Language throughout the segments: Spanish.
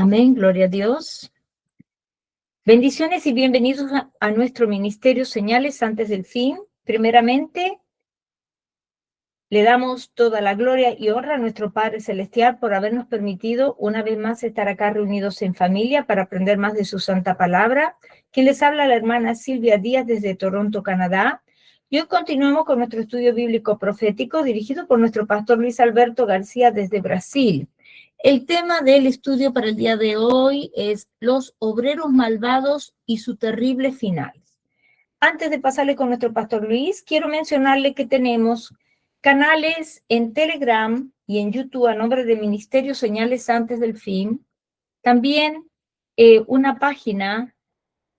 Amén, gloria a Dios. Bendiciones y bienvenidos a nuestro ministerio Señales antes del fin. Primeramente, le damos toda la gloria y honra a nuestro Padre Celestial por habernos permitido una vez más estar acá reunidos en familia para aprender más de su santa palabra. Quien les habla, la hermana Silvia Díaz desde Toronto, Canadá. Y hoy continuamos con nuestro estudio bíblico profético dirigido por nuestro pastor Luis Alberto García desde Brasil. El tema del estudio para el día de hoy es los obreros malvados y su terrible final. Antes de pasarle con nuestro pastor Luis, quiero mencionarle que tenemos canales en Telegram y en YouTube a nombre de Ministerio Señales antes del fin. También una página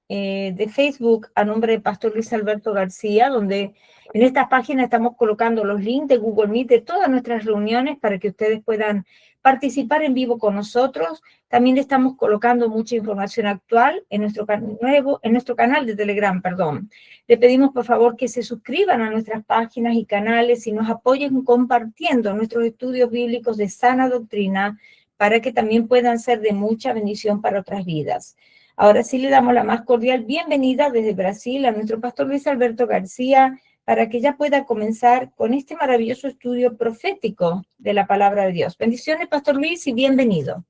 de Facebook a nombre de Pastor Luis Alberto García, donde en esta página estamos colocando los links de Google Meet de todas nuestras reuniones para que ustedes puedan participar en vivo con nosotros. También estamos colocando mucha información actual en nuestro canal de Telegram, perdón. Le pedimos por favor que se suscriban a nuestras páginas y canales y nos apoyen compartiendo nuestros estudios bíblicos de sana doctrina para que también puedan ser de mucha bendición para otras vidas. Ahora sí le damos la más cordial bienvenida desde Brasil a nuestro pastor Luis Alberto García para que ya pueda comenzar con este maravilloso estudio profético de la palabra de Dios. Bendiciones, pastor Luis, y bienvenido.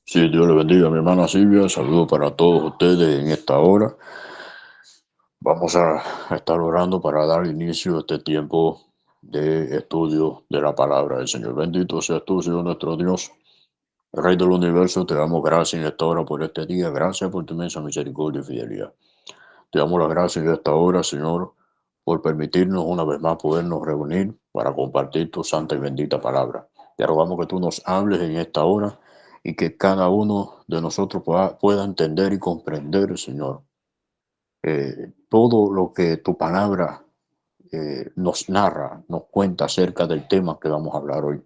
Sí, Dios le bendiga, mi hermana Silvia. Saludos para todos ustedes en esta hora. Vamos a estar orando para dar inicio a este tiempo de estudio de la palabra del Señor. Bendito seas tú, Señor nuestro Dios. Rey del universo, te damos gracias en esta hora por este día. Gracias por tu inmensa misericordia y fidelidad. Te damos las gracias en esta hora, Señor, por permitirnos una vez más podernos reunir para compartir tu santa y bendita palabra. Te rogamos que tú nos hables en esta hora y que cada uno de nosotros pueda entender y comprender, Señor, todo lo que tu palabra nos narra, nos cuenta acerca del tema que vamos a hablar hoy.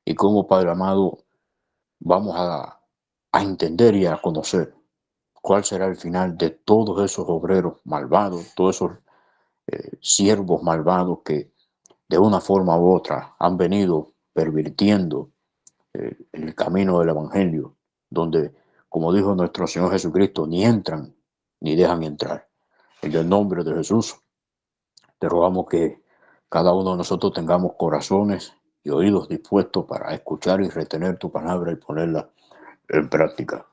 Y cómo, Padre amado, vamos a entender y a conocer cuál será el final de todos esos obreros malvados, todos esos siervos malvados que de una forma u otra han venido pervirtiendo el camino del Evangelio, donde, como dijo nuestro Señor Jesucristo, ni entran ni dejan entrar. En el nombre de Jesús, te rogamos que cada uno de nosotros tengamos corazones y oídos dispuestos para escuchar y retener tu palabra y ponerla en práctica.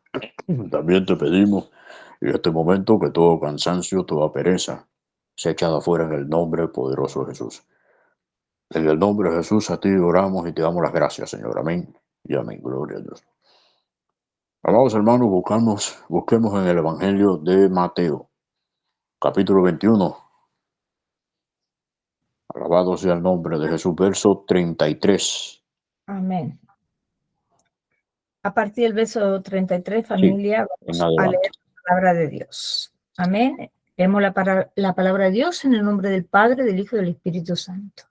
También te pedimos en este momento que todo cansancio, toda pereza, sea echada fuera en el nombre poderoso de Jesús. En el nombre de Jesús a ti oramos y te damos las gracias, Señor. Amén y amén. Gloria a Dios. Amados hermanos, busquemos en el Evangelio de Mateo, capítulo 21. Alabado sea el nombre de Jesús, verso 33. Amén. A partir del verso 33, familia, Sí, vamos a leer la palabra de Dios. Amén. Leemos la palabra de Dios en el nombre del Padre, del Hijo y del Espíritu Santo.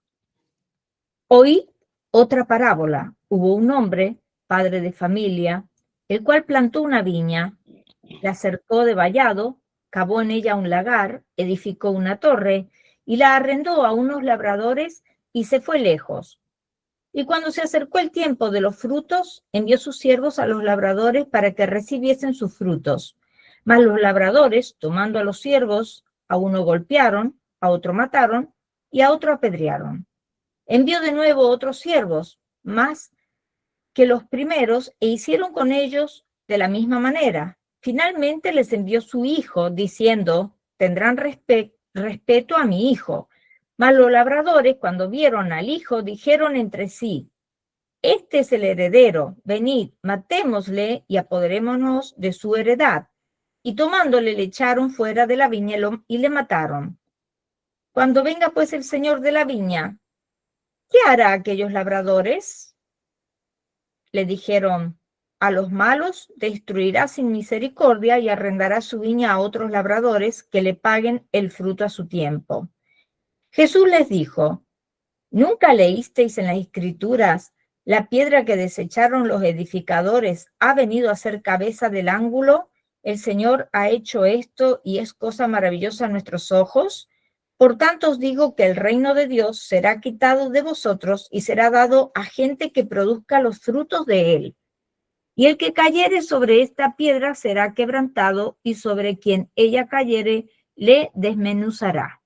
Oí otra parábola. Hubo un hombre, padre de familia, el cual plantó una viña, la cercó de vallado, cavó en ella un lagar, edificó una torre y la arrendó a unos labradores y se fue lejos. Y cuando se acercó el tiempo de los frutos, envió sus siervos a los labradores para que recibiesen sus frutos. Mas los labradores, tomando a los siervos, a uno golpearon, a otro mataron y a otro apedrearon. Envió de nuevo otros siervos, más que los primeros, e hicieron con ellos de la misma manera. Finalmente les envió su hijo, diciendo, tendrán respeto a mi hijo. Mas los labradores, cuando vieron al hijo, dijeron entre sí, este es el heredero, venid, matémosle y apoderémonos de su heredad. Y tomándole le echaron fuera de la viña y le mataron. Cuando venga pues el señor de la viña, ¿qué hará aquellos labradores? Le dijeron, a los malos destruirá sin misericordia y arrendará su viña a otros labradores que le paguen el fruto a su tiempo. Jesús les dijo, ¿nunca leísteis en las Escrituras, la piedra que desecharon los edificadores ha venido a ser cabeza del ángulo? El Señor ha hecho esto y es cosa maravillosa a nuestros ojos. Por tanto os digo que el reino de Dios será quitado de vosotros y será dado a gente que produzca los frutos de él. Y el que cayere sobre esta piedra será quebrantado, y sobre quien ella cayere le desmenuzará.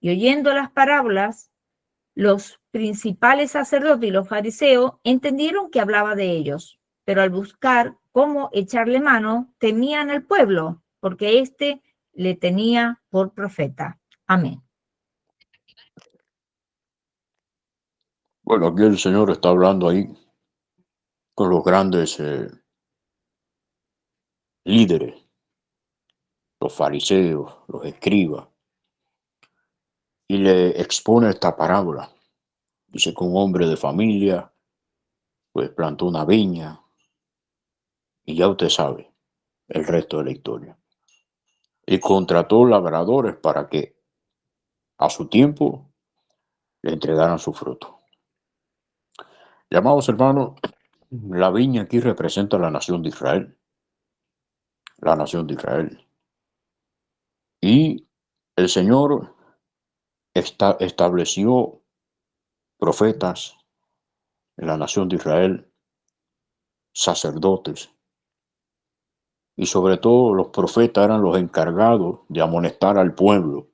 Y oyendo las parábolas, los principales sacerdotes y los fariseos entendieron que hablaba de ellos, pero al buscar cómo echarle mano, temían al pueblo, porque éste le tenía por profeta. Amén. Bueno, aquí el Señor está hablando ahí con los grandes líderes, los fariseos, los escribas, y le expone esta parábola. Dice que un hombre de familia, pues plantó una viña, y ya usted sabe el resto de la historia. Y contrató labradores para que a su tiempo le entregaran su fruto. Llamados hermanos, la viña aquí representa la nación de Israel, la nación de Israel. Y el Señor estableció profetas en la nación de Israel, sacerdotes, y sobre todo los profetas eran los encargados de amonestar al pueblo,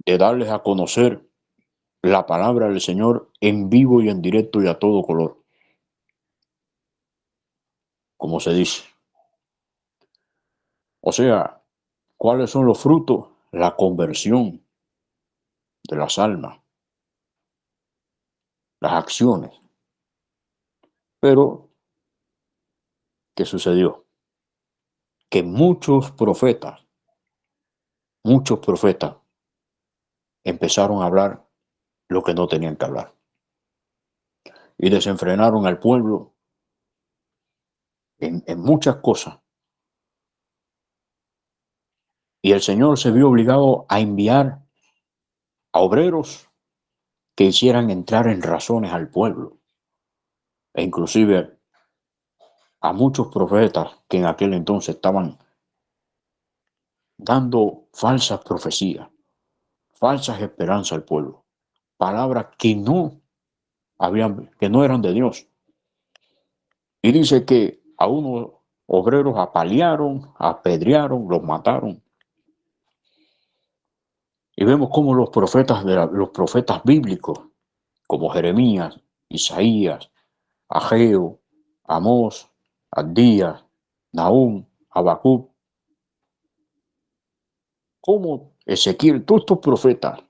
de darles a conocer la palabra del Señor en vivo y en directo y a todo color, como se dice. O sea, ¿cuáles son los frutos? La conversión de las almas, las acciones. Pero, ¿qué sucedió? Que muchos profetas empezaron a hablar lo que no tenían que hablar y desenfrenaron al pueblo en muchas cosas. Y el Señor se vio obligado a enviar a obreros que hicieran entrar en razones al pueblo, e inclusive a muchos profetas que en aquel entonces estaban dando falsas profecías, falsas esperanzas al pueblo, palabras que no eran de Dios. Y dice que a unos obreros apalearon, apedrearon, los mataron. Y vemos cómo los profetas bíblicos, como Jeremías, Isaías, Ageo, Amós, Abdías, Nahum, Habacuc, como Ezequiel, todos estos profetas,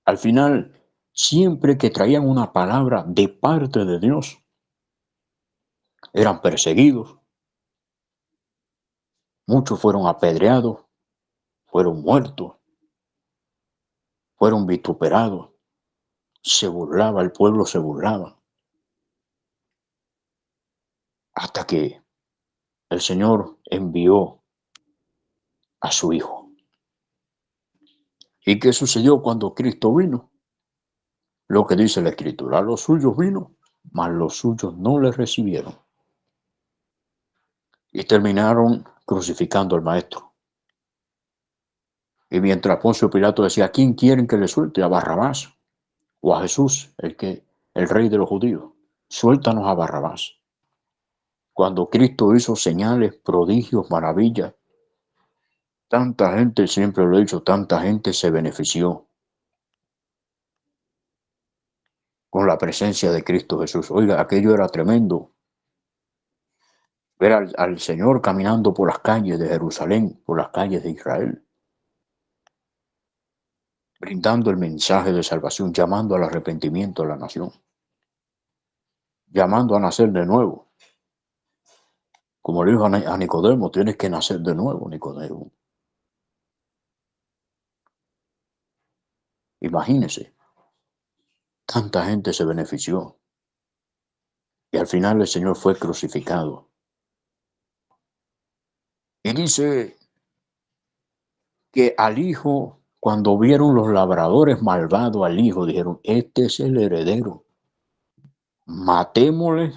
al final, siempre que traían una palabra de parte de Dios, eran perseguidos, muchos fueron apedreados, fueron muertos, fueron vituperados, se burlaba, el pueblo se burlaba, hasta que el Señor envió a su Hijo. ¿Y qué sucedió cuando Cristo vino? Lo que dice la Escritura, a los suyos vino, mas los suyos no le recibieron. Y terminaron crucificando al Maestro. Y mientras Poncio Pilato decía, ¿a quién quieren que le suelte? ¿A Barrabás o a Jesús, el rey de los judíos? Suéltanos a Barrabás. Cuando Cristo hizo señales, prodigios, maravillas, tanta gente, siempre lo he dicho, tanta gente se benefició con la presencia de Cristo Jesús. Oiga, aquello era tremendo. Ver al Señor caminando por las calles de Jerusalén, por las calles de Israel, brindando el mensaje de salvación, llamando al arrepentimiento a la nación, llamando a nacer de nuevo. Como le dijo a Nicodemo, tienes que nacer de nuevo, Nicodemo. Imagínese, tanta gente se benefició y al final el Señor fue crucificado. Y dice que al hijo, cuando vieron los labradores malvados al hijo, dijeron, este es el heredero, matémosle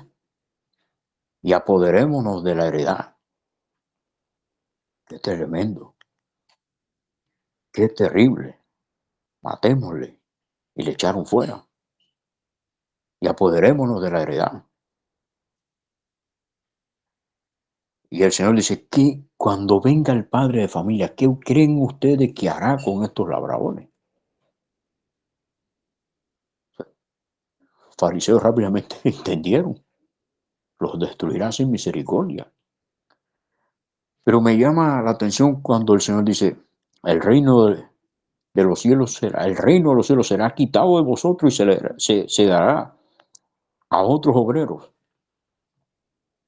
y apoderémonos de la heredad. Qué tremendo, qué terrible, matémosle. Y le echaron fuera y apoderémonos de la heredad. Y el Señor dice, que cuando venga el padre de familia, ¿qué creen ustedes que hará con estos labradores? Los fariseos rápidamente entendieron, los destruirá sin misericordia. Pero me llama la atención cuando el Señor dice, el reino de los cielos será, el reino de los cielos será quitado de vosotros y se dará a otros obreros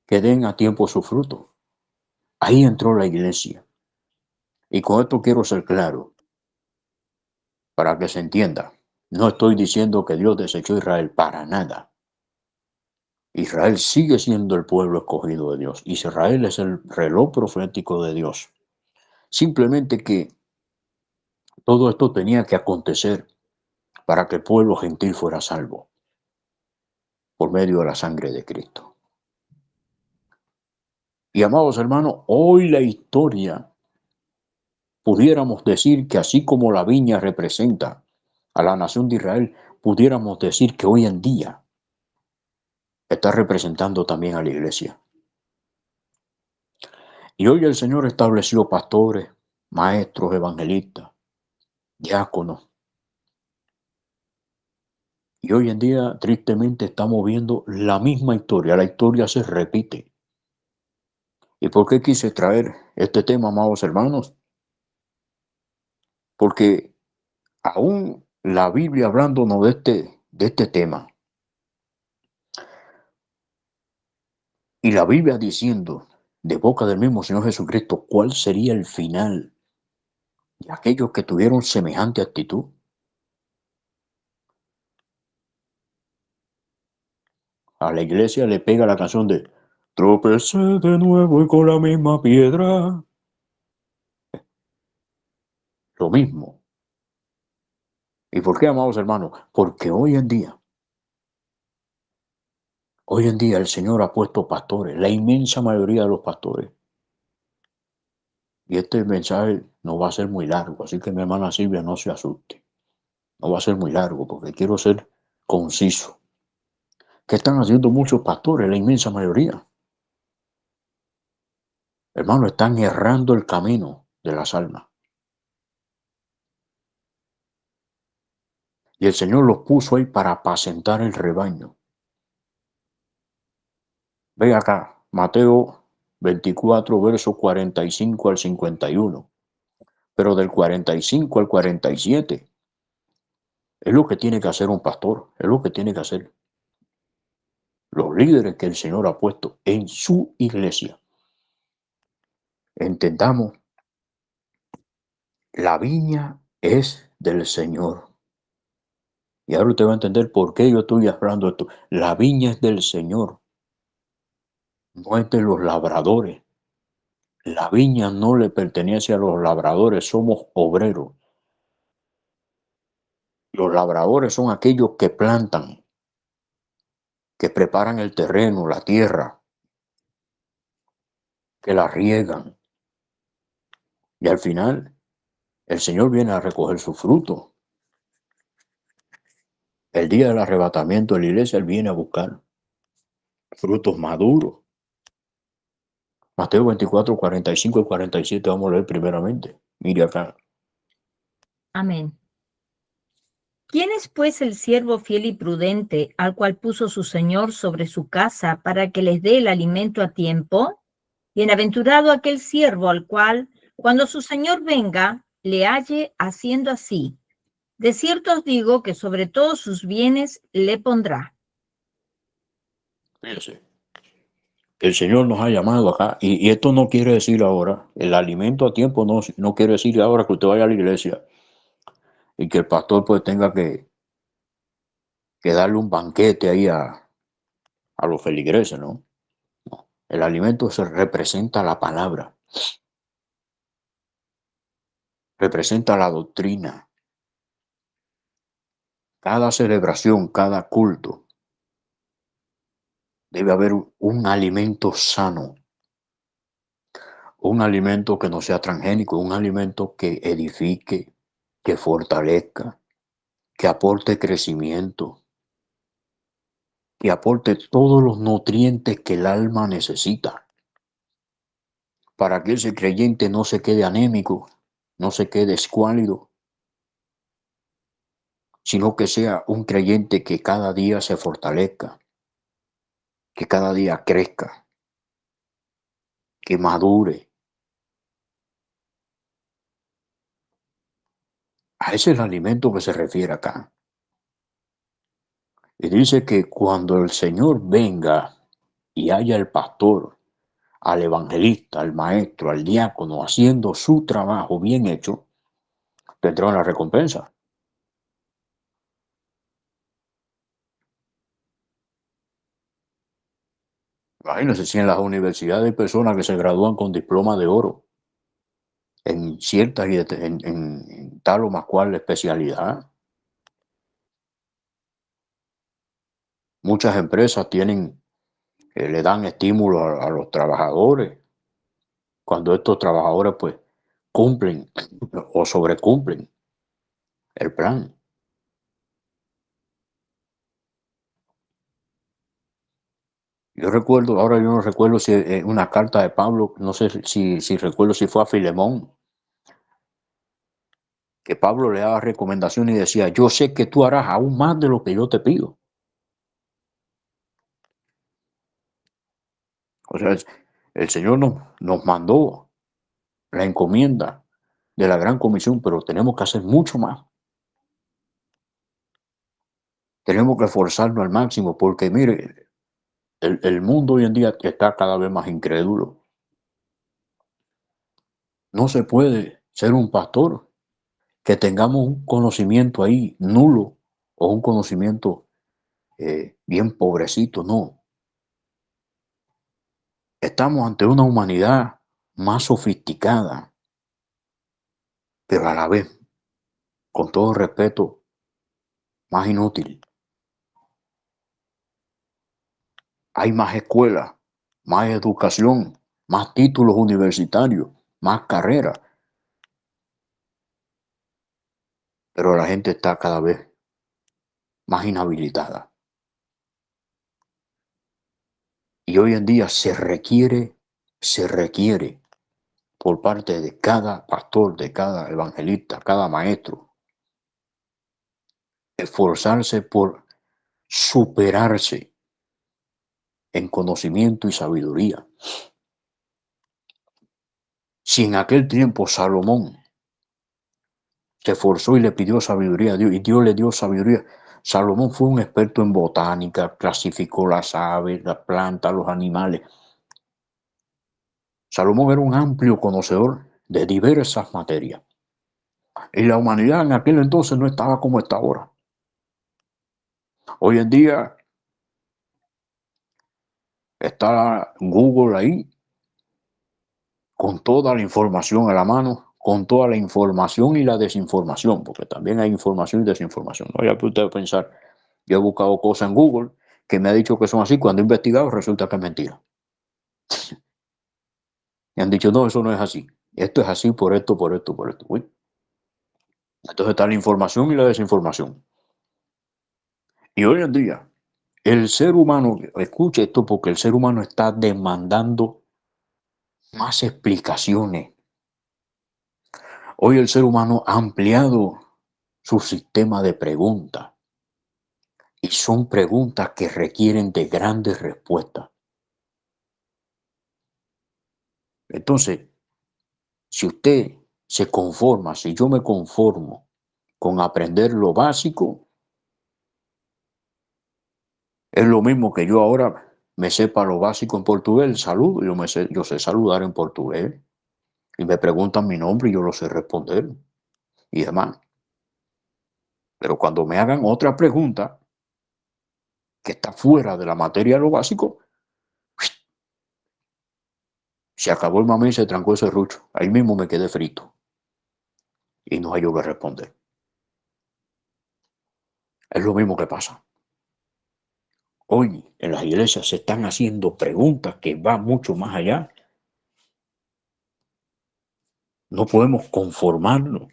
que den a tiempo su fruto. Ahí entró la iglesia. Y con esto quiero ser claro, para que se entienda. No estoy diciendo que Dios desechó a Israel para nada. Israel sigue siendo el pueblo escogido de Dios. Israel es el reloj profético de Dios. Simplemente que todo esto tenía que acontecer para que el pueblo gentil fuera salvo por medio de la sangre de Cristo. Y amados hermanos, hoy la historia pudiéramos decir que así como la viña representa a la nación de Israel, pudiéramos decir que hoy en día está representando también a la iglesia. Y hoy el Señor estableció pastores, maestros, evangelistas, diáconos. Y hoy en día, tristemente, estamos viendo la misma historia. La historia se repite. ¿Y por qué quise traer este tema, amados hermanos? Porque aún la Biblia hablándonos de este tema, y la Biblia diciendo de boca del mismo Señor Jesucristo cuál sería el final de aquellos que tuvieron semejante actitud. A la iglesia le pega la canción de tropecé de nuevo y con la misma piedra. Lo mismo. ¿Y por qué, amados hermanos? Porque hoy en día el Señor ha puesto pastores, la inmensa mayoría de los pastores. Y este mensaje no va a ser muy largo, así que mi hermana Silvia no se asuste. No va a ser muy largo porque quiero ser conciso. ¿Qué están haciendo muchos pastores? La inmensa mayoría. Hermano, están errando el camino de las almas. Y el Señor los puso ahí para apacentar el rebaño. Ve acá, Mateo 24, versos 45 al 51. Pero del 45 al 47 es lo que tiene que hacer un pastor, es lo que tiene que hacer los líderes que el Señor ha puesto en su iglesia. Entendamos, la viña es del Señor. Y ahora usted va a entender por qué yo estoy hablando esto. La viña es del Señor, no es de los labradores. La viña no le pertenece a los labradores, somos obreros. Los labradores son aquellos que plantan, que preparan el terreno, la tierra, que la riegan. Y al final, el Señor viene a recoger su fruto. El día del arrebatamiento de la iglesia, Él viene a buscar frutos maduros. Mateo 24, 45 y 47 vamos a leer primeramente. Mire acá. Amén. ¿Quién es pues el siervo fiel y prudente al cual puso su señor sobre su casa para que les dé el alimento a tiempo? Bienaventurado aquel siervo al cual, cuando su señor venga, le halle haciendo así. De cierto os digo que sobre todos sus bienes le pondrá. Fíjese, el Señor nos ha llamado acá y esto no quiere decir ahora, el alimento a tiempo no quiere decir ahora que usted vaya a la iglesia y que el pastor pues tenga que darle un banquete ahí a los feligreses, ¿no? No, el alimento se representa la palabra, representa la doctrina. Cada celebración, cada culto, debe haber un alimento sano, un alimento que no sea transgénico, un alimento que edifique, que fortalezca, que aporte crecimiento, que aporte todos los nutrientes que el alma necesita. para que ese creyente no se quede anémico, no se quede escuálido, sino que sea un creyente que cada día se fortalezca, que cada día crezca, que madure. A ese es el alimento que se refiere acá. Y dice que cuando el Señor venga y haya el pastor, al evangelista, al maestro, al diácono haciendo su trabajo bien hecho, tendrá una recompensa. Imagínense si en las universidades hay personas que se gradúan con diploma de oro en cierta y en tal o más cual especialidad. Muchas empresas le dan estímulo a los trabajadores cuando estos trabajadores pues cumplen o sobrecumplen el plan. Ahora yo no recuerdo si una carta de Pablo, no sé si recuerdo si fue a Filemón, que Pablo le daba recomendación y decía, yo sé que tú harás aún más de lo que yo te pido. O sea, el Señor nos mandó la encomienda de la gran comisión, pero tenemos que hacer mucho más. Tenemos que esforzarnos al máximo porque, mire, el mundo hoy en día está cada vez más incrédulo. No se puede ser un pastor que tengamos un conocimiento ahí nulo o un conocimiento bien pobrecito, no. Estamos ante una humanidad más sofisticada, pero a la vez, con todo respeto, más inútil. Hay más escuelas, más educación, más títulos universitarios, más carreras, pero la gente está cada vez más inhabilitada. Y hoy en día se requiere por parte de cada pastor, de cada evangelista, cada maestro, esforzarse por superarse en conocimiento y sabiduría. Si en aquel tiempo Salomón se esforzó y le pidió sabiduría a Dios y Dios le dio sabiduría, Salomón fue un experto en botánica, clasificó las aves, las plantas, los animales. Salomón era un amplio conocedor de diversas materias. Y la humanidad en aquel entonces no estaba como está ahora. Hoy en día está Google ahí con toda la información a la mano, con toda la información y la desinformación, porque también hay información y desinformación. No, ya puede usted pensar, yo he buscado cosas en Google que me ha dicho que son así, cuando he investigado resulta que es mentira. Y han dicho, no, eso no es así. Esto es así por esto, por esto, por esto. Uy. Entonces está la información y la desinformación. Y hoy en día, el ser humano, escuche esto porque el ser humano está demandando más explicaciones. Hoy el ser humano ha ampliado su sistema de preguntas y son preguntas que requieren de grandes respuestas. Entonces, si usted se conforma, si yo me conformo con aprender lo básico, es lo mismo que yo ahora me sepa lo básico en portugués, saludo, yo sé saludar en portugués y me preguntan mi nombre y yo lo sé responder y demás. Pero cuando me hagan otra pregunta que está fuera de la materia de lo básico, se acabó el mamé y se trancó ese rucho. Ahí mismo me quedé frito y no hay yo que responder. Es lo mismo que pasa. Hoy en las iglesias se están haciendo preguntas que van mucho más allá. No podemos conformarnos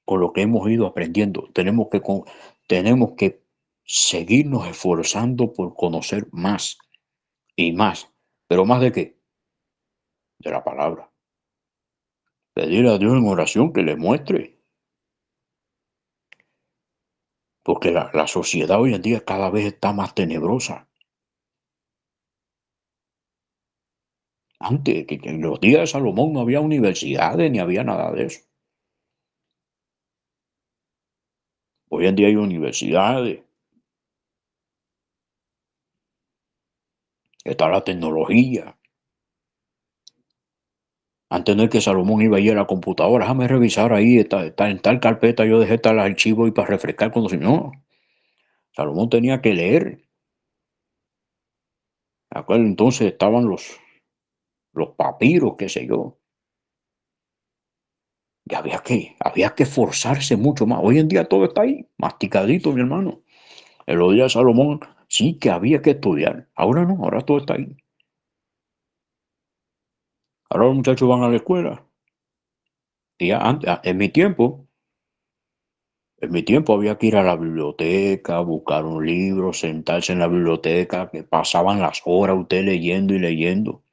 con lo que hemos ido aprendiendo. Tenemos que seguirnos esforzando por conocer más y más. ¿Pero más de qué? de la palabra. Pedirle a Dios en oración que le muestre. Porque la sociedad hoy en día cada vez está más tenebrosa. Antes, que en los días de Salomón no había universidades ni había nada de eso. Hoy en día hay universidades, está la tecnología. Antes no es que Salomón iba a ir a la computadora, déjame revisar ahí, está en tal carpeta, yo dejé tal archivo y para refrescar conocimiento. No, Salomón tenía que leer. Aquel entonces estaban los papiros, qué sé yo. Y había que esforzarse mucho más. Hoy en día todo está ahí, masticadito, mi hermano. En los días de Salomón sí que había que estudiar. Ahora no, ahora todo está ahí. Ahora los muchachos van a la escuela. Y antes, en mi tiempo había que ir a la biblioteca, buscar un libro, sentarse en la biblioteca, que pasaban las horas usted leyendo y leyendo.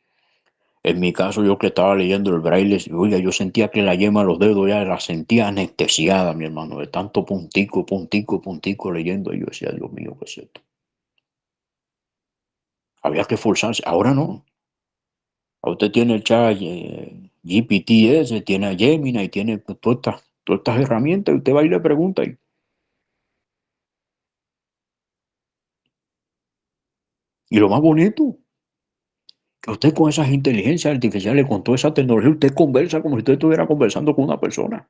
En mi caso, yo que estaba leyendo el braille, oiga, yo sentía que la yema de los dedos ya la sentía anestesiada, mi hermano, de tanto puntico, puntico, puntico leyendo. Y yo decía, Dios mío, ¿qué es esto? Había que esforzarse. Ahora no. Usted tiene el chat GPT ese, tiene a Gemini y tiene pues, todas estas herramientas y usted va y le pregunta. Y lo más bonito, que usted con esas inteligencias artificiales, con toda esa tecnología, usted conversa como si usted estuviera conversando con una persona.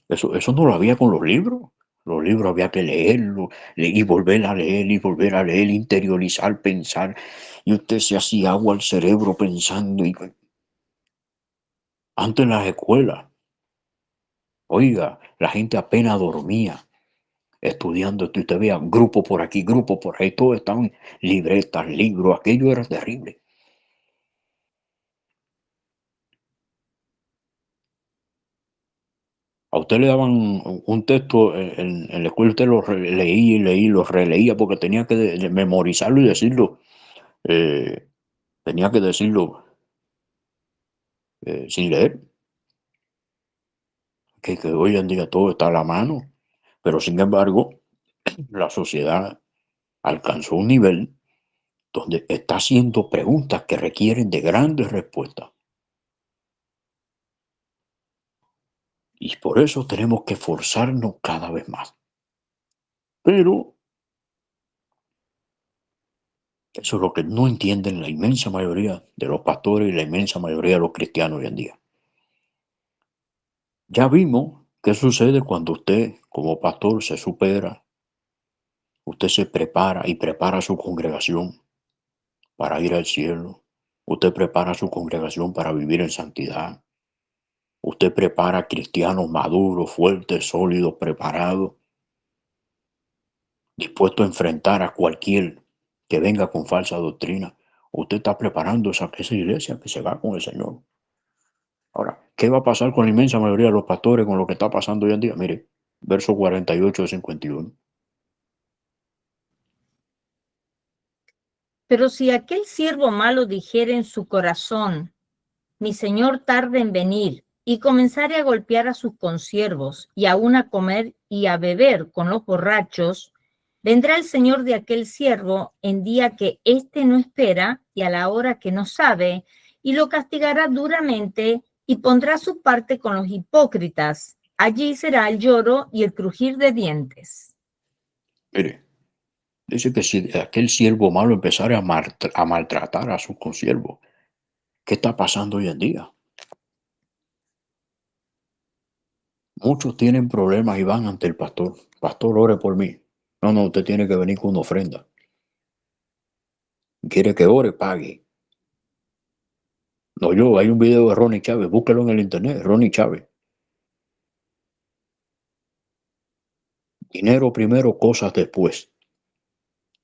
Eso no lo había con los libros. Los libros había que leerlos y volver a leer y volver a leer, interiorizar, pensar. Y usted se hacía agua al cerebro pensando. Antes en las escuelas, oiga, la gente apenas dormía estudiando. Usted veía grupo por aquí, grupo por ahí, todos estaban libretas, libros, aquello era terrible. A usted le daban un texto en la escuela, usted lo leía y leía, lo releía porque tenía que memorizarlo y decirlo. eh, Tenía que decirlo sin leer, que hoy en día todo está a la mano, pero sin embargo, la sociedad alcanzó un nivel donde está haciendo preguntas que requieren de grandes respuestas. Y por eso tenemos que esforzarnos cada vez más. Pero eso es lo que no entienden la inmensa mayoría de los pastores y la inmensa mayoría de los cristianos hoy en día. Ya vimos qué sucede cuando usted, como pastor, se supera, usted se prepara y prepara su congregación para ir al cielo. Usted prepara su congregación para vivir en santidad. Usted prepara cristianos maduros, fuertes, sólidos, preparados, dispuestos a enfrentar a cualquier que venga con falsa doctrina. Usted está preparando esa iglesia que se va con el Señor. Ahora, ¿qué va a pasar con la inmensa mayoría de los pastores con lo que está pasando hoy en día? Mire, verso 48 de 51. Pero si aquel siervo malo dijere en su corazón, mi señor tarde en venir, y comenzare a golpear a sus consiervos, y aun a comer y a beber con los borrachos, vendrá el señor de aquel siervo en día que éste no espera y a la hora que no sabe, y lo castigará duramente y pondrá su parte con los hipócritas. Allí será el lloro y el crujir de dientes. Mire, dice que si aquel siervo malo empezara a maltratar a sus consiervos, ¿qué está pasando hoy en día? Muchos tienen problemas y van ante el pastor. Pastor, ore por mí. No, no, usted tiene que venir con una ofrenda. Quiere que ore, pague. No, hay un video de Ronnie Chávez, búsquelo en el internet, Ronnie Chávez. Dinero primero, cosas después.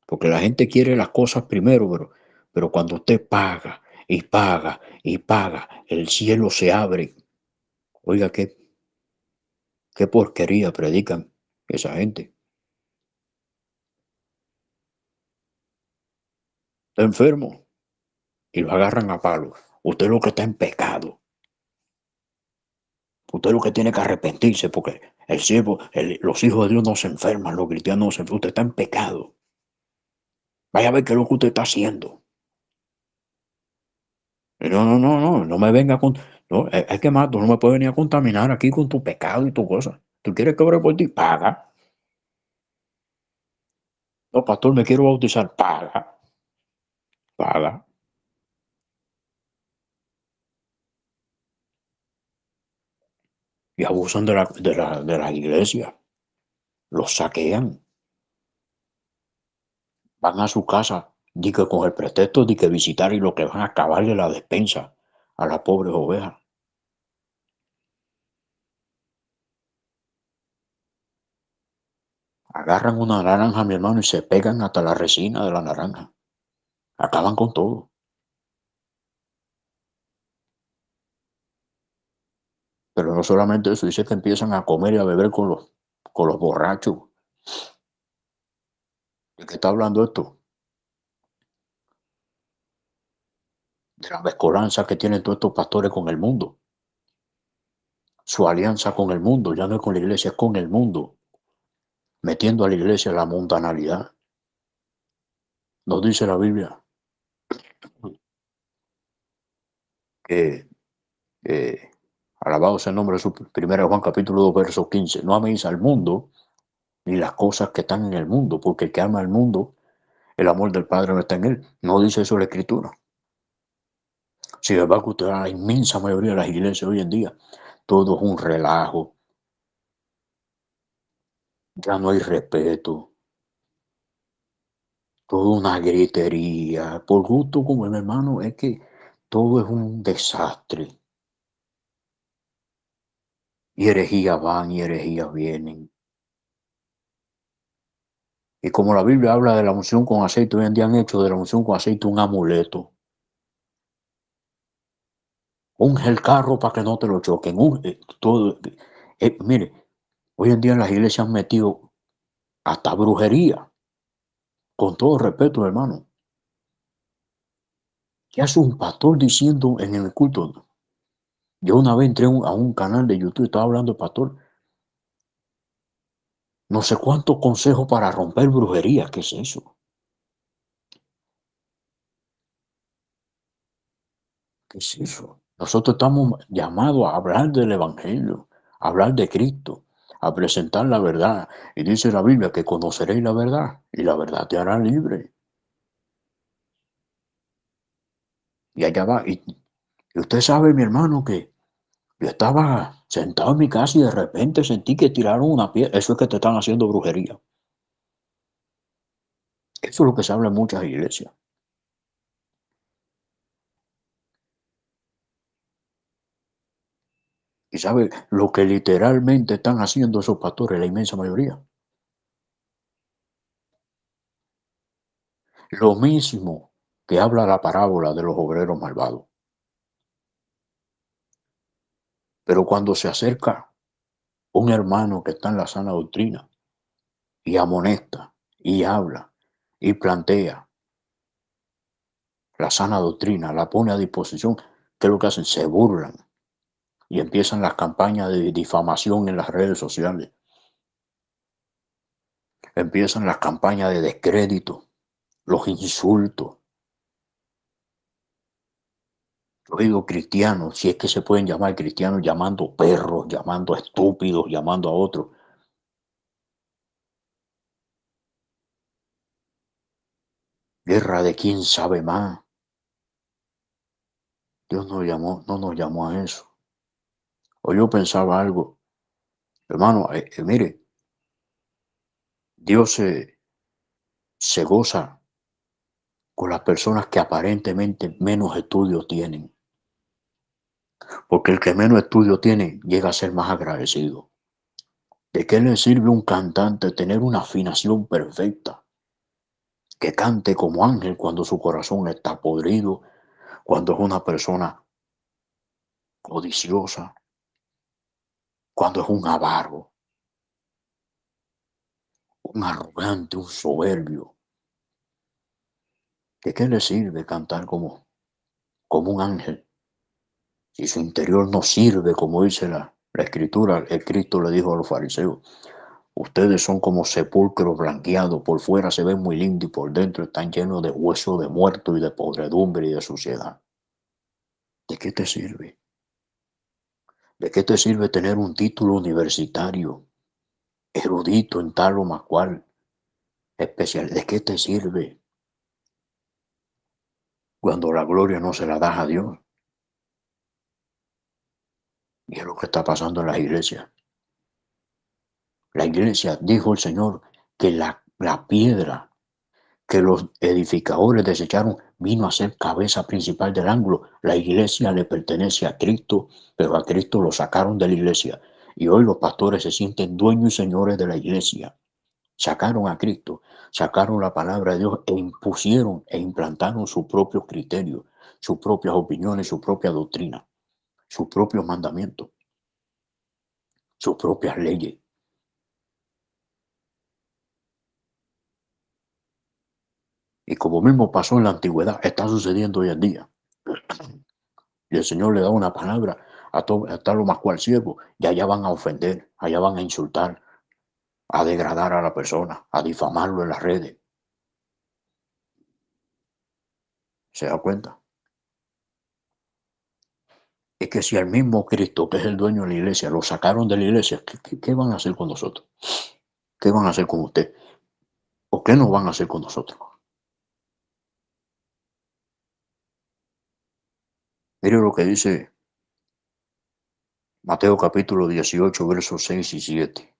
Porque la gente quiere las cosas primero, pero cuando usted paga y paga y paga, el cielo se abre. Oiga, qué porquería predican esa gente. Está enfermo. y lo agarran a palos, usted lo que está en pecado. Usted lo que tiene que arrepentirse porque los hijos de Dios no se enferman, los cristianos no se enferman. Usted está en pecado. Vaya a ver qué es lo que usted está haciendo. No me venga con... No, es que más, tú no me puedes venir a contaminar aquí con tu pecado y tu cosa. ¿Tú quieres que ore por ti? Paga. No, pastor, me quiero bautizar. Paga. Paga. Y abusan de la iglesia. Los saquean. Van a su casa, di que con el pretexto de que visitar y lo que van a acabarle la despensa a las pobres ovejas. Agarran una naranja, mi hermano, y se pegan hasta la resina de la naranja. Acaban con todo. Pero no solamente eso, dice que empiezan a comer y a beber con los borrachos. ¿De qué está hablando esto? De la mezcolanza que tienen todos estos pastores con el mundo. Su alianza con el mundo, ya no es con la iglesia, es con el mundo. Metiendo a la iglesia en la mundanalidad. Nos dice la Biblia que alabado sea el nombre de su 1 Juan capítulo 2 verso 15. No améis al mundo ni las cosas que están en el mundo, porque el que ama al mundo, el amor del Padre no está en él. No dice eso la Escritura. Sin embargo, usted va a la inmensa mayoría de las iglesias hoy en día, todo es un relajo, ya no hay respeto, todo una gritería. Por gusto como el hermano, es que todo es un desastre. Y herejías van y herejías vienen. Y como la Biblia habla de la unción con aceite, hoy en día han hecho de la unción con aceite un amuleto. Unge el carro para que no te lo choquen. Mire, hoy en día en las iglesias han metido hasta brujería. Con todo respeto, hermano. ¿Qué hace un pastor diciendo en el culto? Yo una vez entré a un canal de YouTube, estaba hablando el pastor. No sé cuántos consejos para romper brujería. ¿Qué es eso? ¿Qué es eso? Nosotros estamos llamados a hablar del Evangelio, a hablar de Cristo, a presentar la verdad. Y dice la Biblia que conoceréis la verdad y la verdad te hará libre. Y allá va. Y usted sabe, mi hermano, que yo estaba sentado en mi casa y de repente sentí que tiraron una piedra. Eso es que te están haciendo brujería. Eso es lo que se habla en muchas iglesias. Y sabe lo que literalmente están haciendo esos pastores, la inmensa mayoría. Lo mismo que habla la parábola de los obreros malvados. Pero cuando se acerca un hermano que está en la sana doctrina y amonesta y habla y plantea la sana doctrina, la pone a disposición, ¿qué es lo que hacen? Se burlan y empiezan las campañas de difamación en las redes sociales. Empiezan las campañas de descrédito, los insultos. Yo digo cristianos, si es que se pueden llamar cristianos, llamando perros, llamando estúpidos, llamando a otros. Guerra de quién sabe más. Dios no nos llamó a eso. O yo pensaba algo, hermano, mire, Dios se goza con las personas que aparentemente menos estudios tienen, porque el que menos estudio tiene llega a ser más agradecido. ¿De qué le sirve un cantante tener una afinación perfecta, que cante como ángel cuando su corazón está podrido, cuando es una persona codiciosa, cuando es un avaro, un arrogante, un soberbio? ¿De qué le sirve cantar como? como un ángel. Si su interior no sirve, como dice la Escritura, el Cristo le dijo a los fariseos, ustedes son como sepulcros blanqueados, por fuera se ven muy lindos y por dentro están llenos de huesos de muerto y de podredumbre y de suciedad. ¿De qué te sirve? ¿De qué te sirve tener un título universitario, erudito en tal o más cual, especial? ¿De qué te sirve cuando la gloria no se la das a Dios? Y es lo que está pasando en las iglesias. La iglesia, dijo el Señor, que la piedra que los edificadores desecharon vino a ser cabeza principal del ángulo. La iglesia le pertenece a Cristo, pero a Cristo lo sacaron de la iglesia. Y hoy los pastores se sienten dueños y señores de la iglesia. Sacaron a Cristo, sacaron la palabra de Dios e impusieron e implantaron su propio criterio, sus propias opiniones, su propia doctrina, sus propios mandamientos, sus propias leyes. Y como mismo pasó en la antigüedad, está sucediendo hoy en día. Y el Señor le da una palabra a tal o más cual siervo, y allá van a ofender, allá van a insultar, a degradar a la persona, a difamarlo en las redes. ¿Se da cuenta? Es que si al mismo Cristo, que es el dueño de la iglesia, lo sacaron de la iglesia, ¿qué van a hacer con nosotros? ¿Qué van a hacer con usted? ¿O qué nos van a hacer con nosotros? Mire lo que dice Mateo capítulo 18, versos 6 y 7.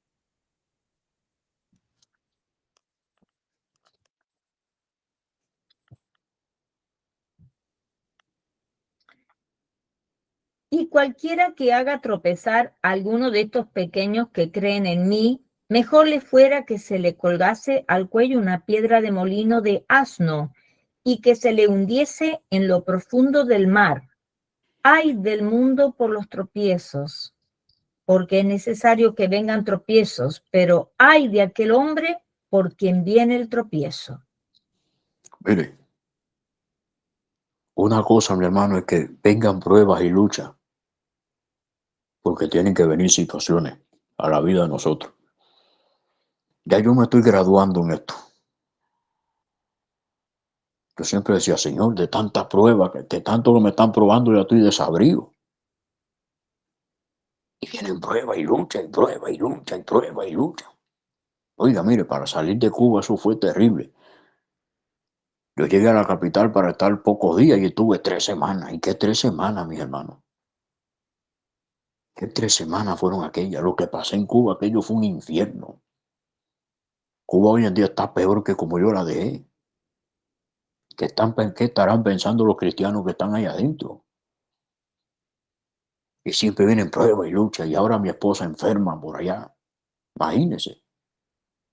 Y cualquiera que haga tropezar a alguno de estos pequeños que creen en mí, mejor le fuera que se le colgase al cuello una piedra de molino de asno y que se le hundiese en lo profundo del mar. Ay del mundo por los tropiezos, porque es necesario que vengan tropiezos, pero ay de aquel hombre por quien viene el tropiezo. Mire, una cosa, mi hermano, es que vengan pruebas y luchas, porque tienen que venir situaciones a la vida de nosotros. Ya yo me estoy graduando en esto. Yo siempre decía, Señor, de tanta prueba, que tanto que me están probando, ya estoy desabrido. Y vienen prueba y lucha, y prueba y lucha, y prueba y lucha. Oiga, mire, para salir de Cuba eso fue terrible. Yo llegué a la capital para estar pocos días y estuve 3 semanas. ¿Y qué 3 semanas, mis hermanos? ¿Qué 3 semanas fueron aquellas? Lo que pasé en Cuba, aquello fue un infierno. Cuba hoy en día está peor que como yo la dejé. ¿Qué estarán pensando los cristianos que están ahí adentro? Y siempre vienen prueba y lucha. Y ahora mi esposa enferma por allá. Imagínense.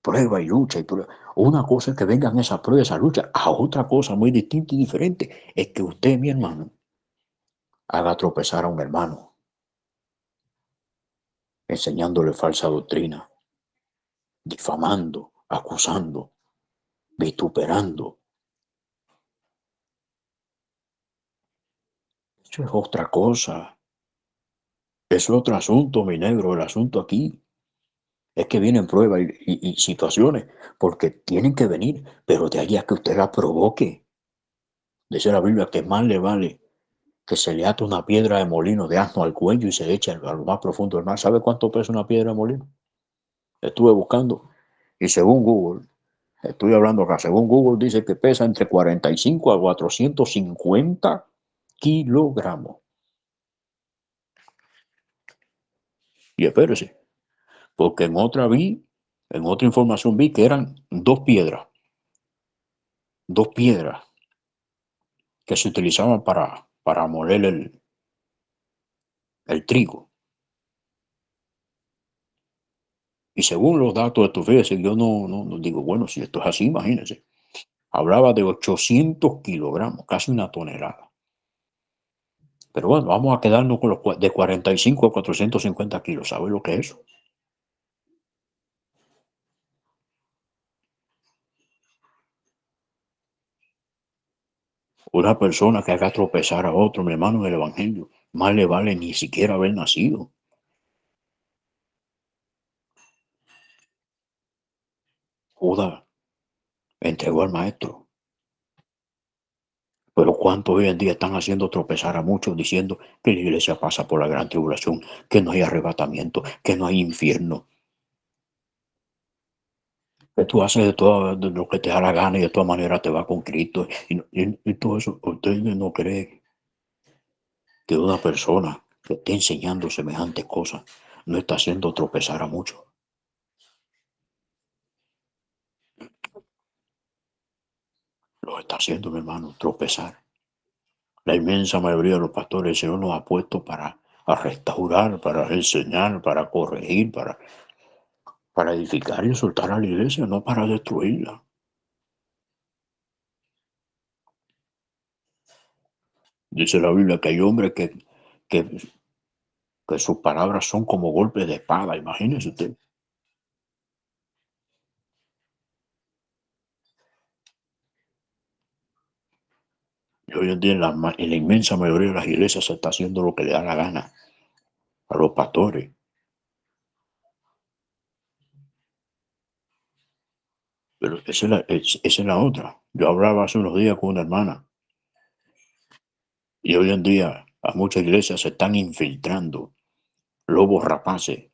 Prueba y lucha y prueba. Una cosa es que vengan esas pruebas, esa lucha. A otra cosa muy distinta y diferente es que usted, mi hermano, haga tropezar a un hermano, enseñándole falsa doctrina, difamando, acusando, vituperando. Eso es otra cosa. Es otro asunto, mi negro. El asunto aquí es que vienen pruebas y situaciones, porque tienen que venir, pero de ahí a que usted la provoque. Dice la Biblia que más le vale que se le ata una piedra de molino de asno al cuello y se echa a lo más profundo del mar. ¿Sabe cuánto pesa una piedra de molino? Estuve buscando y según Google, estoy hablando acá, según Google dice que pesa entre 45 a 450 kilogramos. Y espérese, porque en otra información vi que eran dos piedras que se utilizaban para moler el trigo. Y según los datos de estos, fíjense, yo no digo, bueno, si esto es así, imagínense. Hablaba de 800 kilogramos, casi una tonelada. Pero bueno, vamos a quedarnos con los de 45 a 450 kilos. ¿Sabe lo que es eso? Una persona que haga tropezar a otro, mi hermano, en el Evangelio, más le vale ni siquiera haber nacido. Judas entregó al maestro. Pero ¿cuántos hoy en día están haciendo tropezar a muchos diciendo que la iglesia pasa por la gran tribulación, que no hay arrebatamiento, que no hay infierno, que tú haces de lo que te da la gana y de todas maneras te va con Cristo? Y todo eso, ustedes no creen que una persona que esté enseñando semejantes cosas no está haciendo tropezar a muchos. Lo está haciendo, mi hermano, tropezar. La inmensa mayoría de los pastores el Señor nos ha puesto para a restaurar, para enseñar, para corregir, para edificar y exhortar a la iglesia, no para destruirla. Dice la Biblia que hay hombres que, que sus palabras son como golpes de espada, imagínese usted. Y hoy en día en la inmensa mayoría de las iglesias se está haciendo lo que le da la gana a los pastores. Pero esa es la otra. Yo hablaba hace unos días con una hermana y hoy en día a muchas iglesias se están infiltrando lobos rapaces.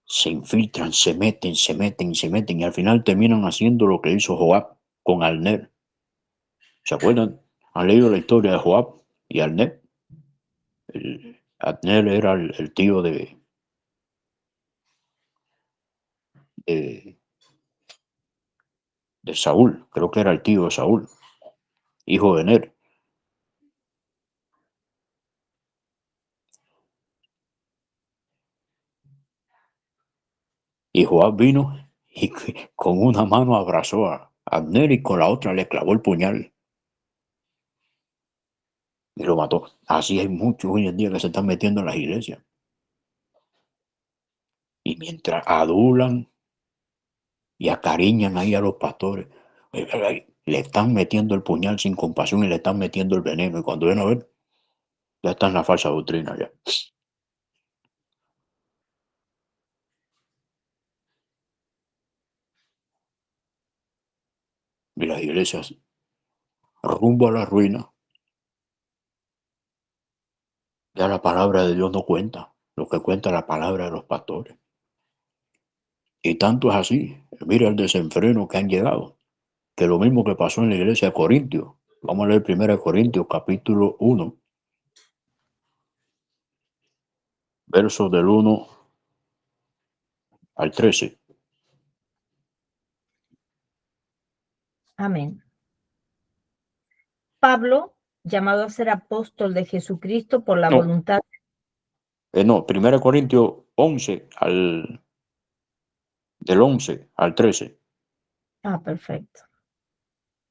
Se infiltran, se meten y al final terminan haciendo lo que hizo Joab con Alner. ¿Se acuerdan? ¿Han leído la historia de Joab y Alner? Abner era el tío de, de Saúl, creo que era el tío de Saúl, hijo de Ner. Y Joab vino y con una mano abrazó a Abner y con la otra le clavó el puñal y lo mató. Así hay muchos hoy en día que se están metiendo en las iglesias. Y mientras adulan y acariñan ahí a los pastores, le están metiendo el puñal sin compasión y le están metiendo el veneno. Y cuando vienen a ver, ya está en la falsa doctrina ya. Y las iglesias rumbo a la ruina. Ya la palabra de Dios no cuenta, lo que cuenta la palabra de los pastores. Y tanto es así, mira el desenfreno que han llegado, que lo mismo que pasó en la iglesia de Corintios. Vamos a leer 1 Corintios capítulo 1, versos del 1 al 13. Amén. Pablo, llamado a ser apóstol de Jesucristo por la No, voluntad. no, 1 Corintios 11 del 11 al 13. Ah, perfecto.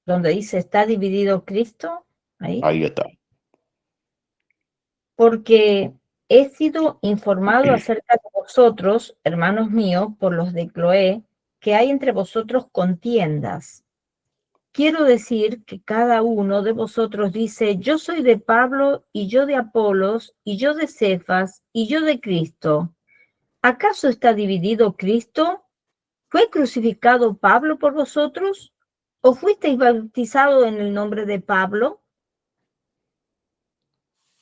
Donde dice, ¿está dividido Cristo? Ahí. Ahí está. Porque he sido informado acerca de vosotros, hermanos míos, por los de Cloé, que hay entre vosotros contiendas. Quiero decir que cada uno de vosotros dice, yo soy de Pablo, y yo de Apolos, y yo de Cefas, y yo de Cristo. ¿Acaso está dividido Cristo? ¿Fue crucificado Pablo por vosotros? ¿O fuisteis bautizados en el nombre de Pablo?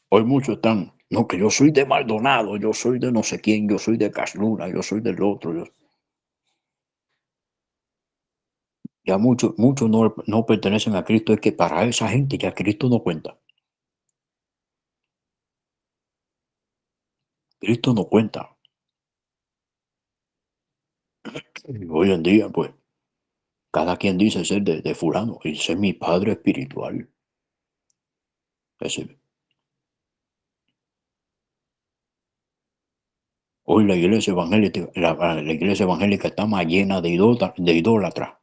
Hoy muchos están, no, que yo soy de Maldonado, yo soy de no sé quién, yo soy de Casluna, yo soy del otro. Ya muchos no pertenecen a Cristo, es que para esa gente ya Cristo no cuenta. Cristo no cuenta. Y hoy en día, pues, cada quien dice ser de fulano, y ser mi padre espiritual. Ese. Hoy la iglesia evangélica está más llena de idólatras.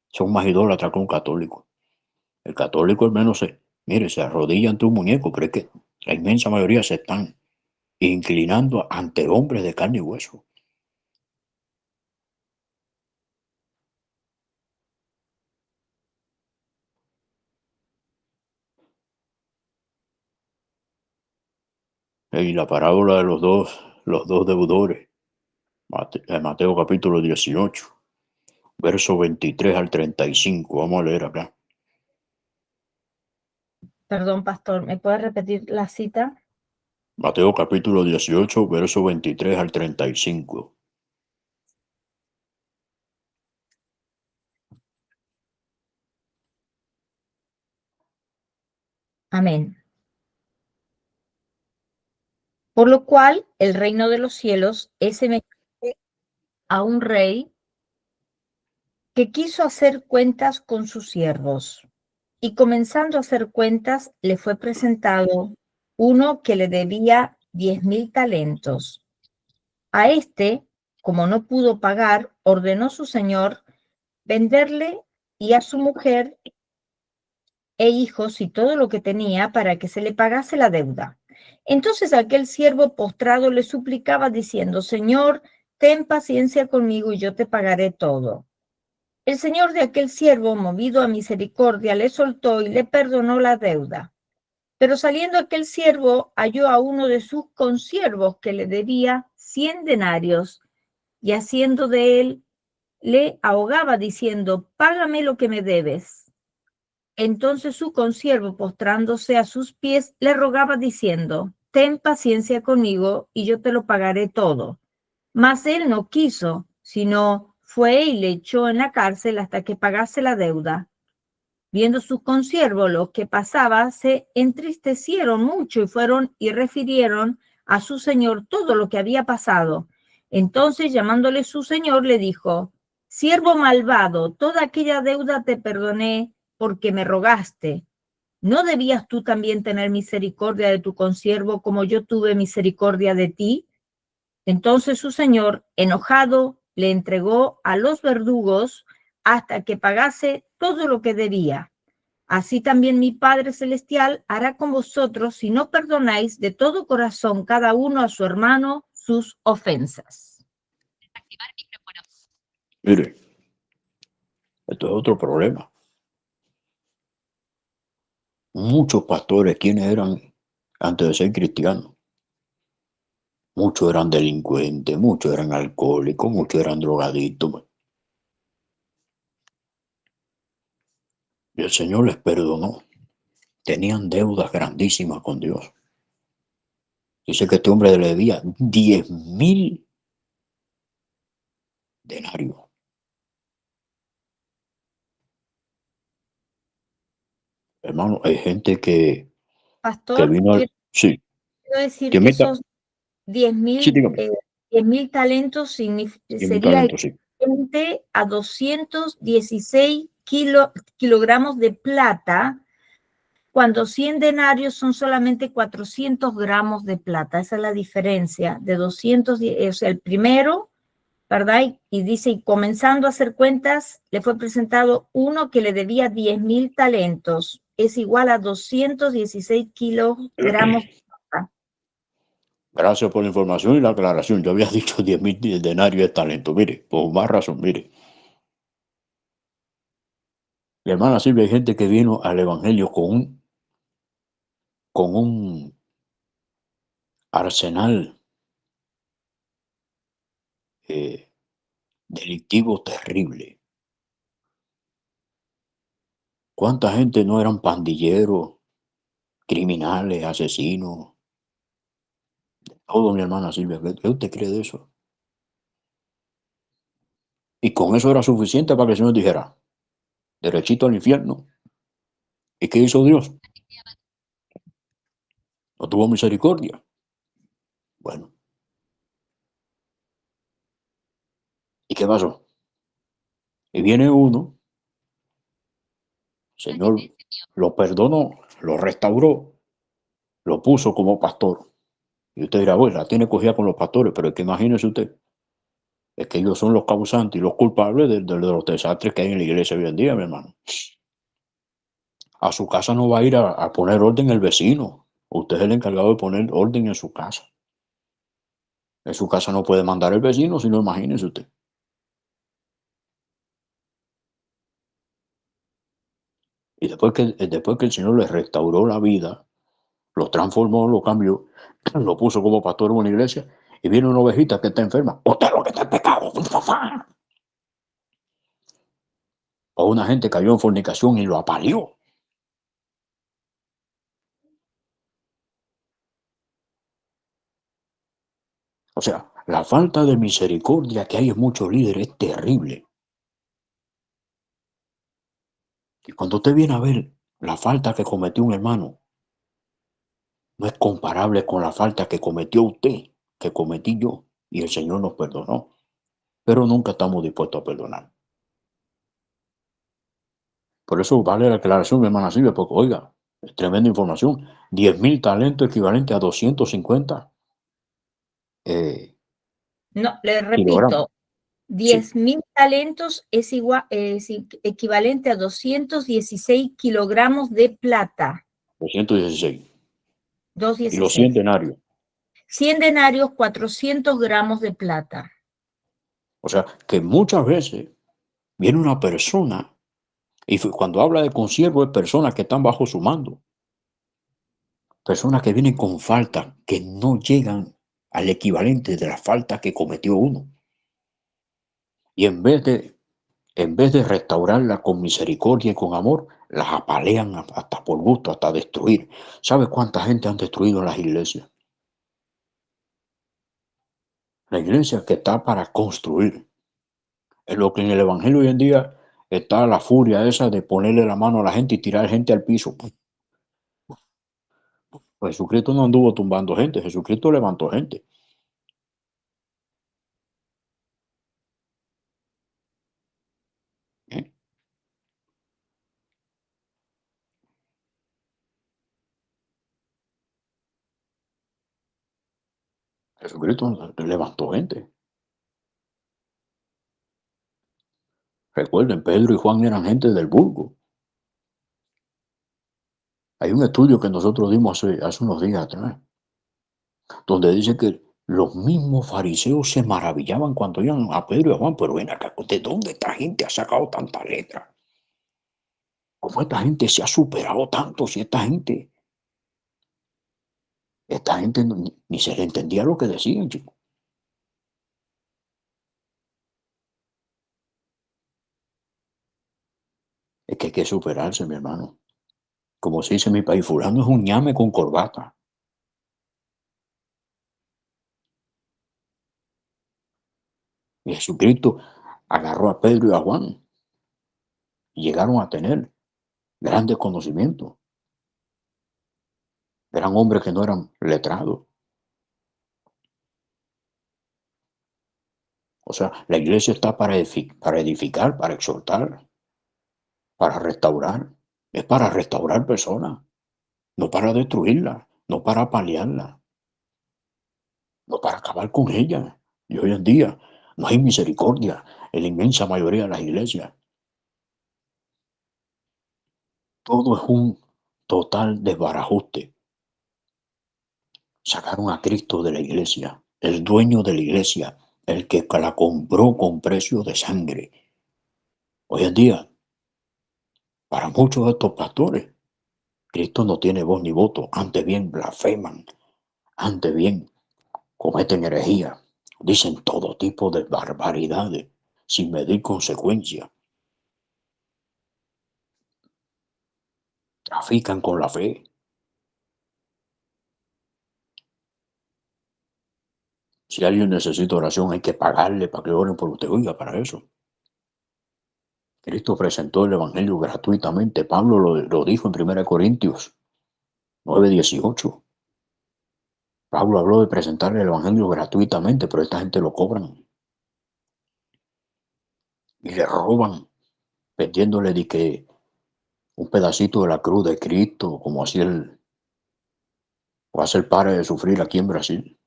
Son más idólatras que un católico. El católico al menos mire, se arrodilla ante un muñeco, cree que la inmensa mayoría se están inclinando ante hombres de carne y hueso. Y la parábola de los dos deudores, Mateo capítulo 18, verso 23 al 35. Vamos a leer acá. Perdón, pastor, ¿me puede repetir la cita? Mateo capítulo 18, verso 23 al 35. Amén. Por lo cual, el reino de los cielos es semejante a un rey que quiso hacer cuentas con sus siervos. Y comenzando a hacer cuentas, le fue presentado uno que le debía 10,000 talentos. A este, como no pudo pagar, ordenó su señor venderle y a su mujer e hijos y todo lo que tenía para que se le pagase la deuda. Entonces aquel siervo postrado le suplicaba diciendo: Señor, ten paciencia conmigo y yo te pagaré todo. El señor de aquel siervo, movido a misericordia, le soltó y le perdonó la deuda. Pero saliendo aquel siervo, halló a uno de sus consiervos que le debía 100 denarios, y haciendo de él, le ahogaba diciendo: Págame lo que me debes. Entonces su consiervo, postrándose a sus pies, le rogaba diciendo: Ten paciencia conmigo y yo te lo pagaré todo. Mas él no quiso, sino fue y le echó en la cárcel hasta que pagase la deuda. Viendo sus consiervos lo que pasaba, se entristecieron mucho y fueron y refirieron a su señor todo lo que había pasado. Entonces, llamándole su señor, le dijo: Siervo malvado, toda aquella deuda te perdoné porque me rogaste. ¿No debías tú también tener misericordia de tu consiervo como yo tuve misericordia de ti? Entonces su señor, enojado, le entregó a los verdugos hasta que pagase todo lo que debía. Así también mi Padre Celestial hará con vosotros si no perdonáis de todo corazón cada uno a su hermano sus ofensas. Mire, esto es otro problema. Muchos pastores, ¿quiénes eran antes de ser cristianos? Muchos eran delincuentes, muchos eran alcohólicos, muchos eran drogadictos. Y el Señor les perdonó. Tenían deudas grandísimas con Dios. Dice que este hombre le debía 10,000 denarios. Hermano, hay gente que Pastor, vino al... Sí, quiero decir que que meta... esos 10 Sí, mil dígame. 10,000 talentos 10,000 sería talentos, sí. equivalente a 216 kilogramos de plata, cuando 100 denarios son solamente 400 gramos de plata. Esa es la diferencia de 210, o sea, el primero, ¿verdad? Y dice, y comenzando a hacer cuentas, le fue presentado uno que le debía 10,000 talentos. Es igual a 216 kilogramos de plata. Gracias por la información y la aclaración. Yo había dicho 10,000 denarios de talento. Mire, por más razón, mire. Mi hermana Silvia, hay gente que vino al Evangelio con un arsenal eh, delictivo terrible. ¿Cuánta gente no eran pandilleros, criminales, asesinos? Todo, mi hermana Silvia. ¿Qué usted cree de eso? Y con eso era suficiente para que el Señor dijera, derechito al infierno. ¿Y qué hizo Dios? No tuvo misericordia. Bueno, ¿y qué pasó? Y viene uno, el Señor lo perdonó, lo restauró, lo puso como pastor. Y usted dirá, bueno, la tiene cogida con los pastores, pero es que imagínese usted, es que ellos son los causantes y los culpables de los desastres que hay en la iglesia hoy en día, mi hermano. A su casa no va a ir a poner orden el vecino. Usted es el encargado de poner orden en su casa. En su casa no puede mandar el vecino, sino imagínese usted. Y después que el Señor le restauró la vida, lo transformó, lo cambió, lo puso como pastor en una iglesia, y viene una ovejita que está enferma. Usted lo que está en pecado. O una gente cayó en fornicación y lo apaleó. O sea, la falta de misericordia que hay en muchos líderes es terrible. Y cuando usted viene a ver la falta que cometió un hermano, no es comparable con la falta que cometió usted, que cometí yo, y el Señor nos perdonó. Pero nunca estamos dispuestos a perdonar. Por eso vale la aclaración, mi hermana Silvia, porque oiga, es tremenda información. 10.000 talentos equivalente a 250 No, le kilogramos. repito, Sí, 10.000 talentos es equivalente a 216 kilogramos de plata. 216. Y los 100 216. denarios. 100 denarios, 400 gramos de plata. O sea, que muchas veces viene una persona, y cuando habla de consiervo es personas que están bajo su mando. Personas que vienen con falta, que no llegan al equivalente de la falta que cometió uno. Y en vez de restaurarla con misericordia y con amor, las apalean hasta por gusto, hasta destruir. ¿Sabe cuánta gente han destruido en las iglesias? La iglesia que está para construir. En lo que en el evangelio hoy en día está la furia esa de ponerle la mano a la gente y tirar gente al piso. Pues Jesucristo no anduvo tumbando gente, Jesucristo levantó gente. ¿Eh? Jesucristo levantó gente. Recuerden, Pedro y Juan eran gente del vulgo. Hay un estudio que nosotros dimos hace unos días atrás, donde dice que los mismos fariseos se maravillaban cuando iban a Pedro y a Juan, pero ven acá, ¿de dónde esta gente ha sacado tanta letra? ¿Cómo esta gente se ha superado tanto? Si esta gente ni se le entendía lo que decían, chicos. Es que hay que superarse, mi hermano. Como se dice en mi país, fulano es un ñame con corbata. Y Jesucristo agarró a Pedro y a Juan y llegaron a tener grandes conocimientos. Eran hombres que no eran letrados. O sea, la iglesia está para edificar, para exhortar, para restaurar. Es para restaurar personas, no para destruirlas, no para paliarlas, no para acabar con ellas. Y hoy en día no hay misericordia en la inmensa mayoría de las iglesias. Todo es un total desbarajuste. Sacaron a Cristo de la iglesia, el dueño de la iglesia, el que la compró con precio de sangre. Hoy en día, para muchos de estos pastores, Cristo no tiene voz ni voto, antes bien blasfeman, antes bien cometen herejía, dicen todo tipo de barbaridades sin medir consecuencias, trafican con la fe. Si alguien necesita oración, hay que pagarle para que oren por usted. Oiga, para eso. Cristo presentó el Evangelio gratuitamente. Pablo lo dijo en 1 Corintios 9:18. Pablo habló de presentarle el Evangelio gratuitamente, pero esta gente lo cobran y le roban, vendiéndole de que un pedacito de la cruz de Cristo, como así él va a ser padre de sufrir aquí en Brasil.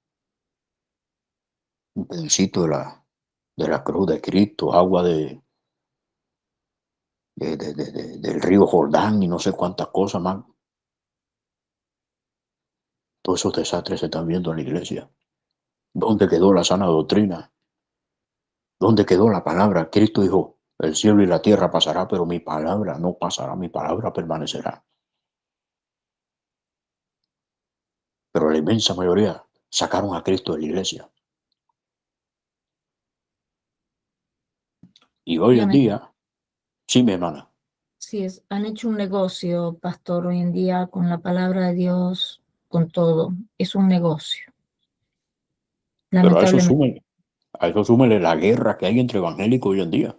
Un pedacito de la cruz de Cristo, agua del río Jordán y no sé cuántas cosas más. Todos esos desastres se están viendo en la iglesia. ¿Dónde quedó la sana doctrina? ¿Dónde quedó la palabra? Cristo dijo, el cielo y la tierra pasará, pero mi palabra no pasará, mi palabra permanecerá. pero la inmensa mayoría sacaron a Cristo de la iglesia. Y hoy en día, sí, mi hermana. Sí, han hecho un negocio, pastor, hoy en día con la palabra de Dios, con todo. Es un negocio, Pero lamentablemente. a eso súmele la guerra que hay entre evangélicos hoy en día.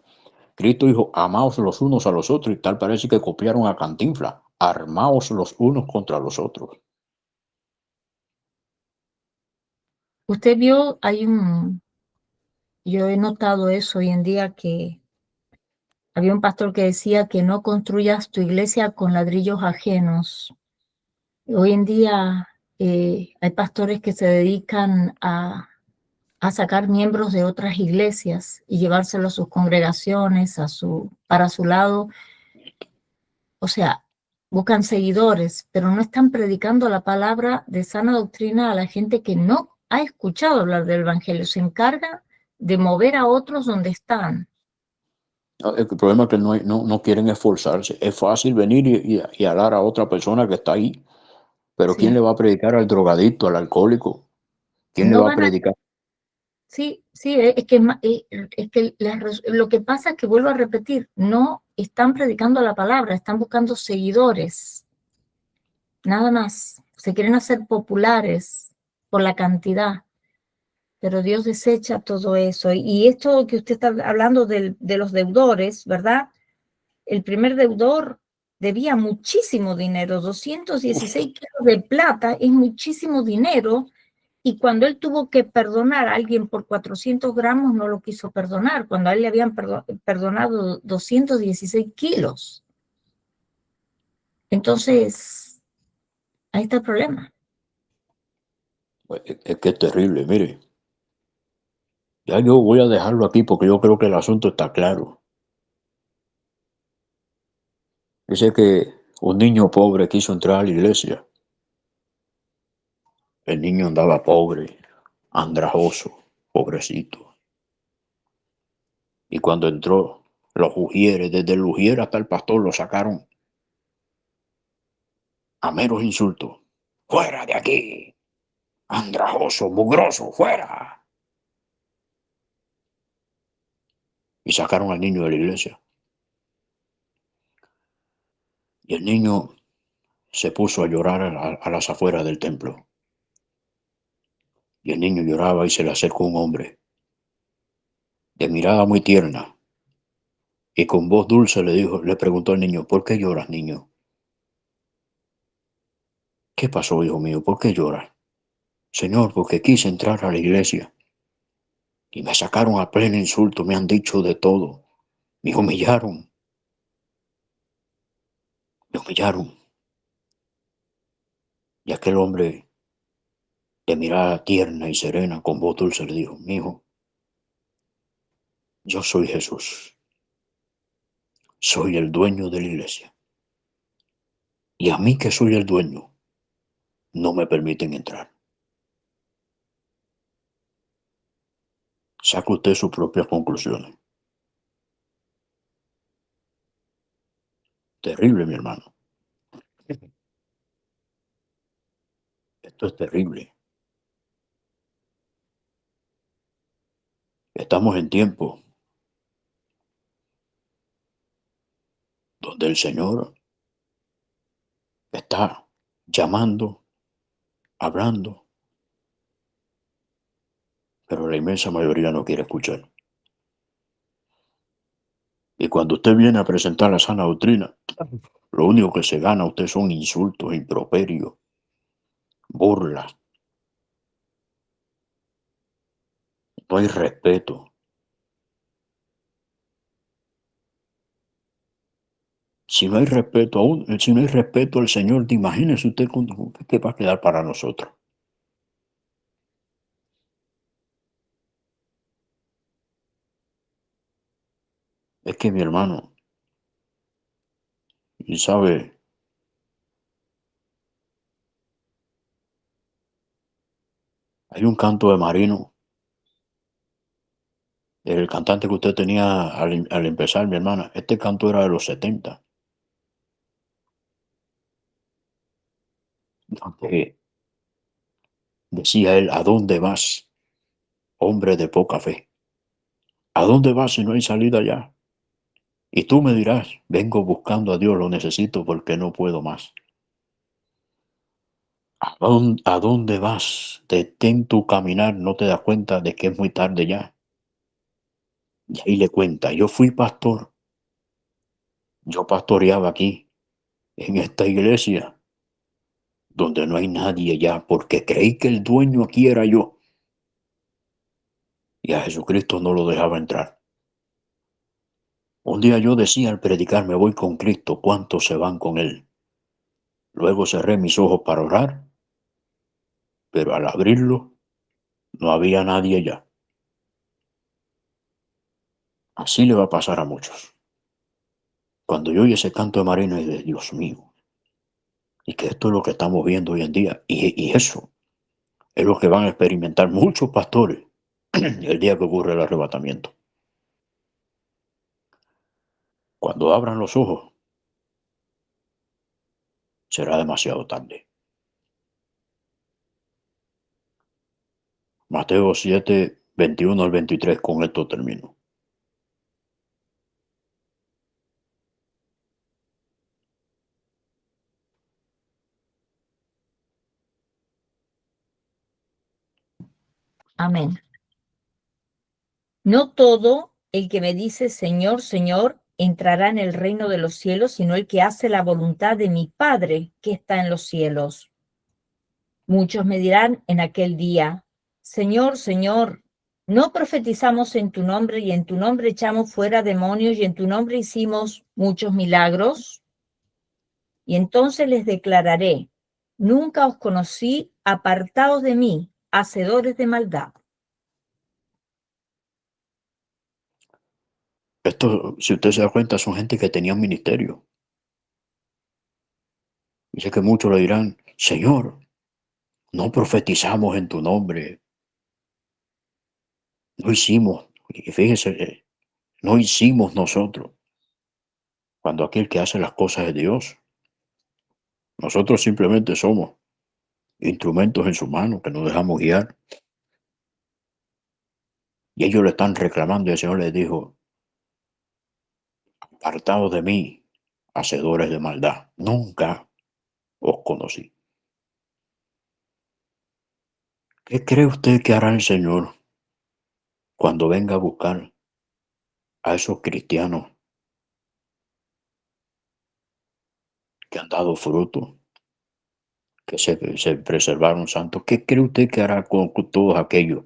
Cristo dijo, amaos los unos a los otros, y tal parece que copiaron a Cantinflas, armaos los unos contra los otros. Usted vio, yo he notado eso hoy en día, que había un pastor que decía que no construyas tu iglesia con ladrillos ajenos. Hoy en día hay pastores que se dedican a sacar miembros de otras iglesias y llevárselos a sus congregaciones, para su lado. O sea, buscan seguidores, pero no están predicando la palabra de sana doctrina a la gente que no ha escuchado hablar del evangelio. Se encarga de mover a otros donde están. El problema es que no quieren esforzarse. Es fácil venir y alar a otra persona que está ahí, pero ¿quién Sí. le va a predicar al drogadicto, al alcohólico? ¿Quién le No va a van a. predicar? Sí, sí, es que lo que pasa es que, vuelvo a repetir, no están predicando la palabra, están buscando seguidores, nada más. Se quieren hacer populares por la cantidad, pero Dios desecha todo eso. Y esto que usted está hablando de los deudores, ¿verdad? El primer deudor debía muchísimo dinero, 216 kilos de plata es muchísimo dinero. Y cuando él tuvo que perdonar a alguien por 400 gramos, no lo quiso perdonar, cuando a él le habían perdonado 216 kilos. Entonces, ahí está el problema. Es que es terrible, mire. Ya yo voy a dejarlo aquí porque yo creo que el asunto está claro. Dice que un niño pobre quiso entrar a la iglesia. El niño andaba pobre, andrajoso, pobrecito. Y cuando entró, los ujieres, desde el ujier hasta el pastor, lo sacaron a meros insultos. ¡Fuera de aquí! ¡Andrajoso, mugroso, fuera! Y sacaron al niño de la iglesia. Y el niño se puso a llorar a las afueras del templo. Y el niño lloraba y se le acercó un hombre, de mirada muy tierna, y con voz dulce le preguntó al niño, ¿por qué lloras, niño? ¿Qué pasó, hijo mío? ¿Por qué lloras? Señor, porque quise entrar a la iglesia y me sacaron a pleno insulto, me han dicho de todo, me humillaron, me humillaron. Y aquel hombre, de mirada tierna y serena, con voz dulce, le dijo, mi hijo, yo soy Jesús, soy el dueño de la iglesia. Y a mí que soy el dueño, no me permiten entrar. Saca usted sus propias conclusiones. Terrible, mi hermano. Esto es terrible. Estamos en tiempo donde el Señor está llamando, hablando, pero la inmensa mayoría no quiere escuchar. Y cuando usted viene a presentar la sana doctrina, lo único que se gana usted son insultos, improperios, burlas. No hay respeto. Si no hay respeto aún, si no hay respeto al Señor, imagínese usted qué va a quedar para nosotros. Es que mi hermano, y sabe, hay un canto de Marino, el cantante que usted tenía al empezar, mi hermana. Este canto era de los 70, donde Decía él, ¿a dónde vas, hombre de poca fe? ¿A dónde vas si no hay salida ya? Y tú me dirás, vengo buscando a Dios, lo necesito porque no puedo más. ¿A dónde vas? Detén tu caminar, no te das cuenta de que es muy tarde ya. Y ahí le cuenta, yo fui pastor, yo pastoreaba aquí, en esta iglesia, donde no hay nadie ya, porque creí que el dueño aquí era yo. Y a Jesucristo no lo dejaba entrar. Un día yo decía al predicar, me voy con Cristo, ¿cuántos se van con él? Luego cerré mis ojos para orar, pero al abrirlo no había nadie ya. Así le va a pasar a muchos. Cuando yo oye ese canto de Marina y de Dios mío, y que esto es lo que estamos viendo hoy en día, y eso es lo que van a experimentar muchos pastores el día que ocurre el arrebatamiento. Cuando abran los ojos, será demasiado tarde. Mateo 7, 21 al 23, con esto termino. Amén. No todo el que me dice Señor, Señor, entrará en el reino de los cielos, sino el que hace la voluntad de mi Padre que está en los cielos. Muchos me dirán en aquel día, Señor, Señor, ¿no profetizamos en tu nombre y en tu nombre echamos fuera demonios y en tu nombre hicimos muchos milagros? Y entonces les declararé, nunca os conocí, apartados de mí, hacedores de maldad. Esto, si usted se da cuenta, son gente que tenía un ministerio. Y sé que muchos le dirán, Señor, no profetizamos en tu nombre, no hicimos, y fíjense, no hicimos nosotros, cuando aquel que hace las cosas es Dios. Nosotros simplemente somos instrumentos en su mano que nos dejamos guiar. Y ellos le están reclamando y el Señor les dijo, apartados de mí, hacedores de maldad, nunca os conocí. ¿Qué cree usted que hará el Señor cuando venga a buscar a esos cristianos que han dado fruto, que se preservaron santos? ¿Qué cree usted que hará con todos aquellos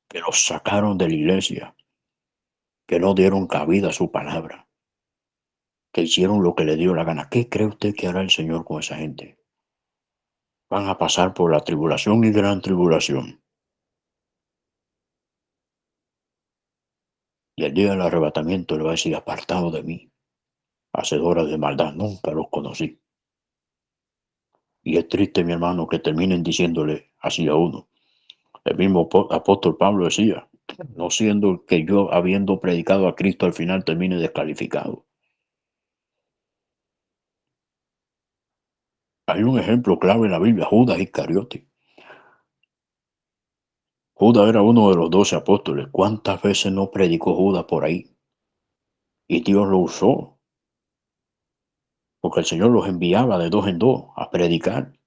que los sacaron de la iglesia, que no dieron cabida a su palabra, que hicieron lo que le dio la gana? ¿Qué cree usted que hará el Señor con esa gente? Van a pasar por la tribulación y gran tribulación. Y el día del arrebatamiento le va a decir, apartado de mí, hacedores de maldad, nunca los conocí. Y es triste, mi hermano, que terminen diciéndole así a uno. El mismo apóstol Pablo decía, no siendo que yo, habiendo predicado a Cristo, al final termine descalificado. Hay un ejemplo clave en la Biblia, Judas Iscariote. Judas era uno de los 12 apóstoles. ¿Cuántas veces no predicó Judas por ahí? Y Dios lo usó, porque el Señor los enviaba de dos en dos a predicar.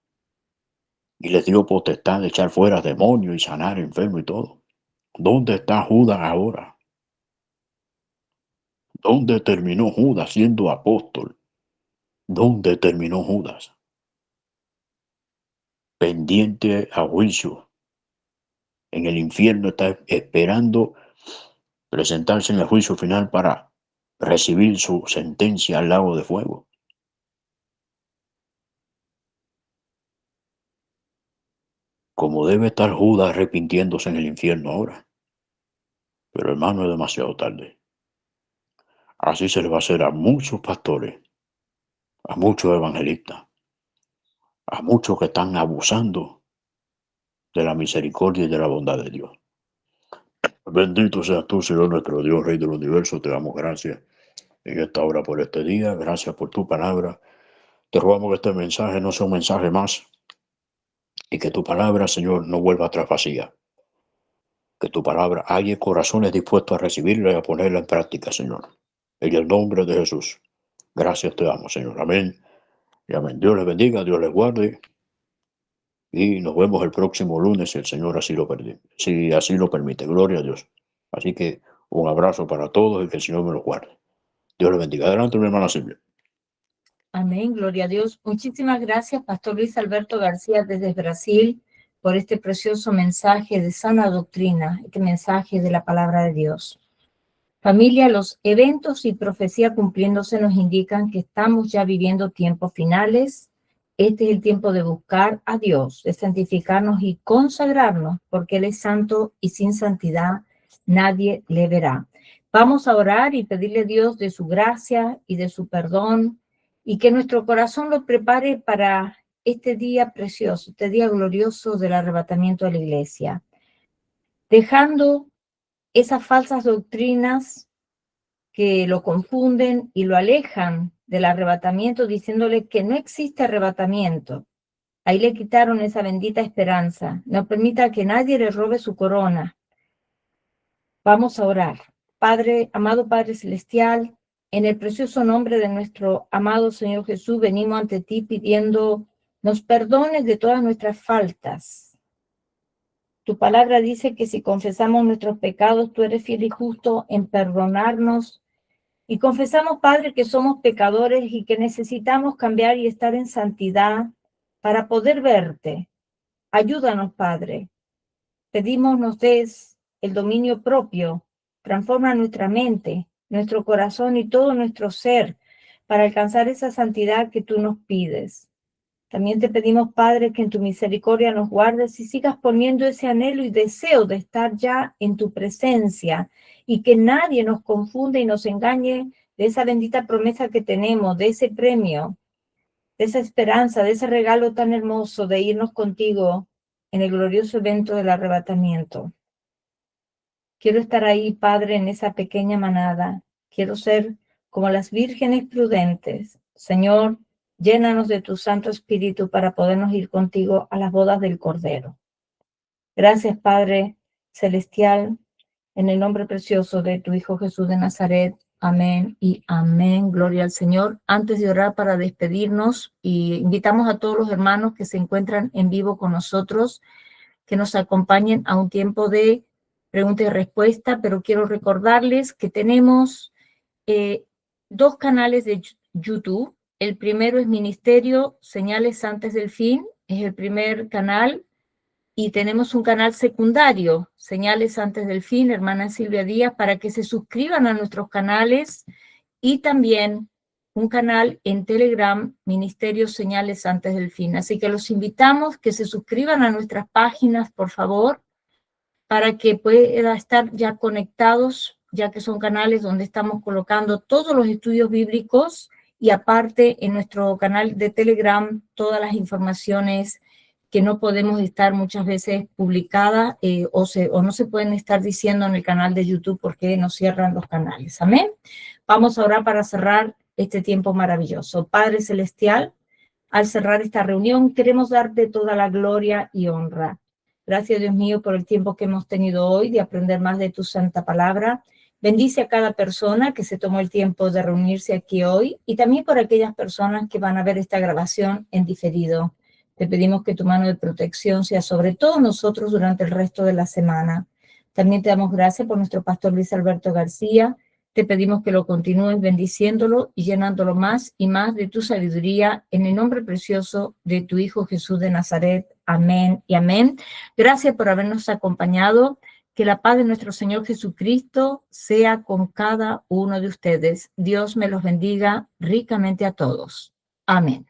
Y les dio potestad de echar fuera demonios y sanar enfermos y todo. ¿Dónde está Judas ahora? ¿Dónde terminó Judas siendo apóstol? ¿Dónde terminó Judas? Pendiente a juicio. En el infierno está esperando presentarse en el juicio final para recibir su sentencia al lago de fuego. Como debe estar Judas arrepintiéndose en el infierno ahora. Pero hermano, es demasiado tarde. Así se le va a hacer a muchos pastores, a muchos evangelistas, a muchos que están abusando de la misericordia y de la bondad de Dios. Bendito seas tú, Señor nuestro Dios, Rey del universo. Te damos gracias en esta hora por este día. Gracias por tu palabra. Te rogamos que este mensaje no sea un mensaje más y que tu palabra, Señor, no vuelva atrás vacía. Que tu palabra haya corazones dispuestos a recibirla y a ponerla en práctica, Señor. En el nombre de Jesús. Gracias te damos, Señor. Amén. Y amén. Dios les bendiga, Dios les guarde. Y nos vemos el próximo lunes, si el Señor si así lo permite. Gloria a Dios. Así que un abrazo para todos y que el Señor me los guarde. Dios les bendiga. Adelante, mi hermana Silvia. Amén, gloria a Dios. Muchísimas gracias, Pastor Luis Alberto García, desde Brasil, por este precioso mensaje de sana doctrina, este mensaje de la palabra de Dios. Familia, los eventos y profecía cumpliéndose nos indican que estamos ya viviendo tiempos finales. Este es el tiempo de buscar a Dios, de santificarnos y consagrarnos, porque Él es santo y sin santidad nadie le verá. Vamos a orar y pedirle a Dios de su gracia y de su perdón, y que nuestro corazón lo prepare para este día precioso, este día glorioso del arrebatamiento de la iglesia. Dejando esas falsas doctrinas que lo confunden y lo alejan del arrebatamiento, diciéndole que no existe arrebatamiento. Ahí le quitaron esa bendita esperanza. No permita que nadie le robe su corona. Vamos a orar. Padre, amado Padre Celestial, en el precioso nombre de nuestro amado Señor Jesús, venimos ante ti pidiendo nos perdones de todas nuestras faltas. Tu palabra dice que si confesamos nuestros pecados, tú eres fiel y justo en perdonarnos. Y confesamos, Padre, que somos pecadores y que necesitamos cambiar y estar en santidad para poder verte. Ayúdanos, Padre. Pedimos nos des el dominio propio. Transforma nuestra mente, nuestro corazón y todo nuestro ser para alcanzar esa santidad que tú nos pides. También te pedimos, Padre, que en tu misericordia nos guardes y sigas poniendo ese anhelo y deseo de estar ya en tu presencia y que nadie nos confunda y nos engañe de esa bendita promesa que tenemos, de ese premio, de esa esperanza, de ese regalo tan hermoso de irnos contigo en el glorioso evento del arrebatamiento. Quiero estar ahí, Padre, en esa pequeña manada. Quiero ser como las vírgenes prudentes. Señor, llénanos de tu Santo Espíritu para podernos ir contigo a las bodas del Cordero. Gracias, Padre Celestial, en el nombre precioso de tu Hijo Jesús de Nazaret. Amén y amén. Gloria al Señor. Antes de orar para despedirnos, y invitamos a todos los hermanos que se encuentran en vivo con nosotros, que nos acompañen a un tiempo de pregunta y respuesta, pero quiero recordarles que tenemos dos canales de YouTube. El primero es Ministerio Señales Antes del Fin, es el primer canal, y tenemos un canal secundario, Señales Antes del Fin, hermana Silvia Díaz, para que se suscriban a nuestros canales, y también un canal en Telegram, Ministerio Señales Antes del Fin. Así que los invitamos que se suscriban a nuestras páginas, por favor, para que puedan estar ya conectados, ya que son canales donde estamos colocando todos los estudios bíblicos y aparte en nuestro canal de Telegram todas las informaciones que no podemos estar muchas veces publicadas o no se pueden estar diciendo en el canal de YouTube porque nos cierran los canales. Amén. Vamos ahora para cerrar este tiempo maravilloso. Padre Celestial, al cerrar esta reunión queremos darte toda la gloria y honra. Gracias, Dios mío, por el tiempo que hemos tenido hoy de aprender más de tu santa palabra. Bendice a cada persona que se tomó el tiempo de reunirse aquí hoy y también por aquellas personas que van a ver esta grabación en diferido. Te pedimos que tu mano de protección sea sobre todos nosotros durante el resto de la semana. También te damos gracias por nuestro pastor Luis Alberto García. Te pedimos que lo continúes bendiciéndolo y llenándolo más y más de tu sabiduría en el nombre precioso de tu Hijo Jesús de Nazaret. Amén y amén. Gracias por habernos acompañado. Que la paz de nuestro Señor Jesucristo sea con cada uno de ustedes. Dios me los bendiga ricamente a todos. Amén.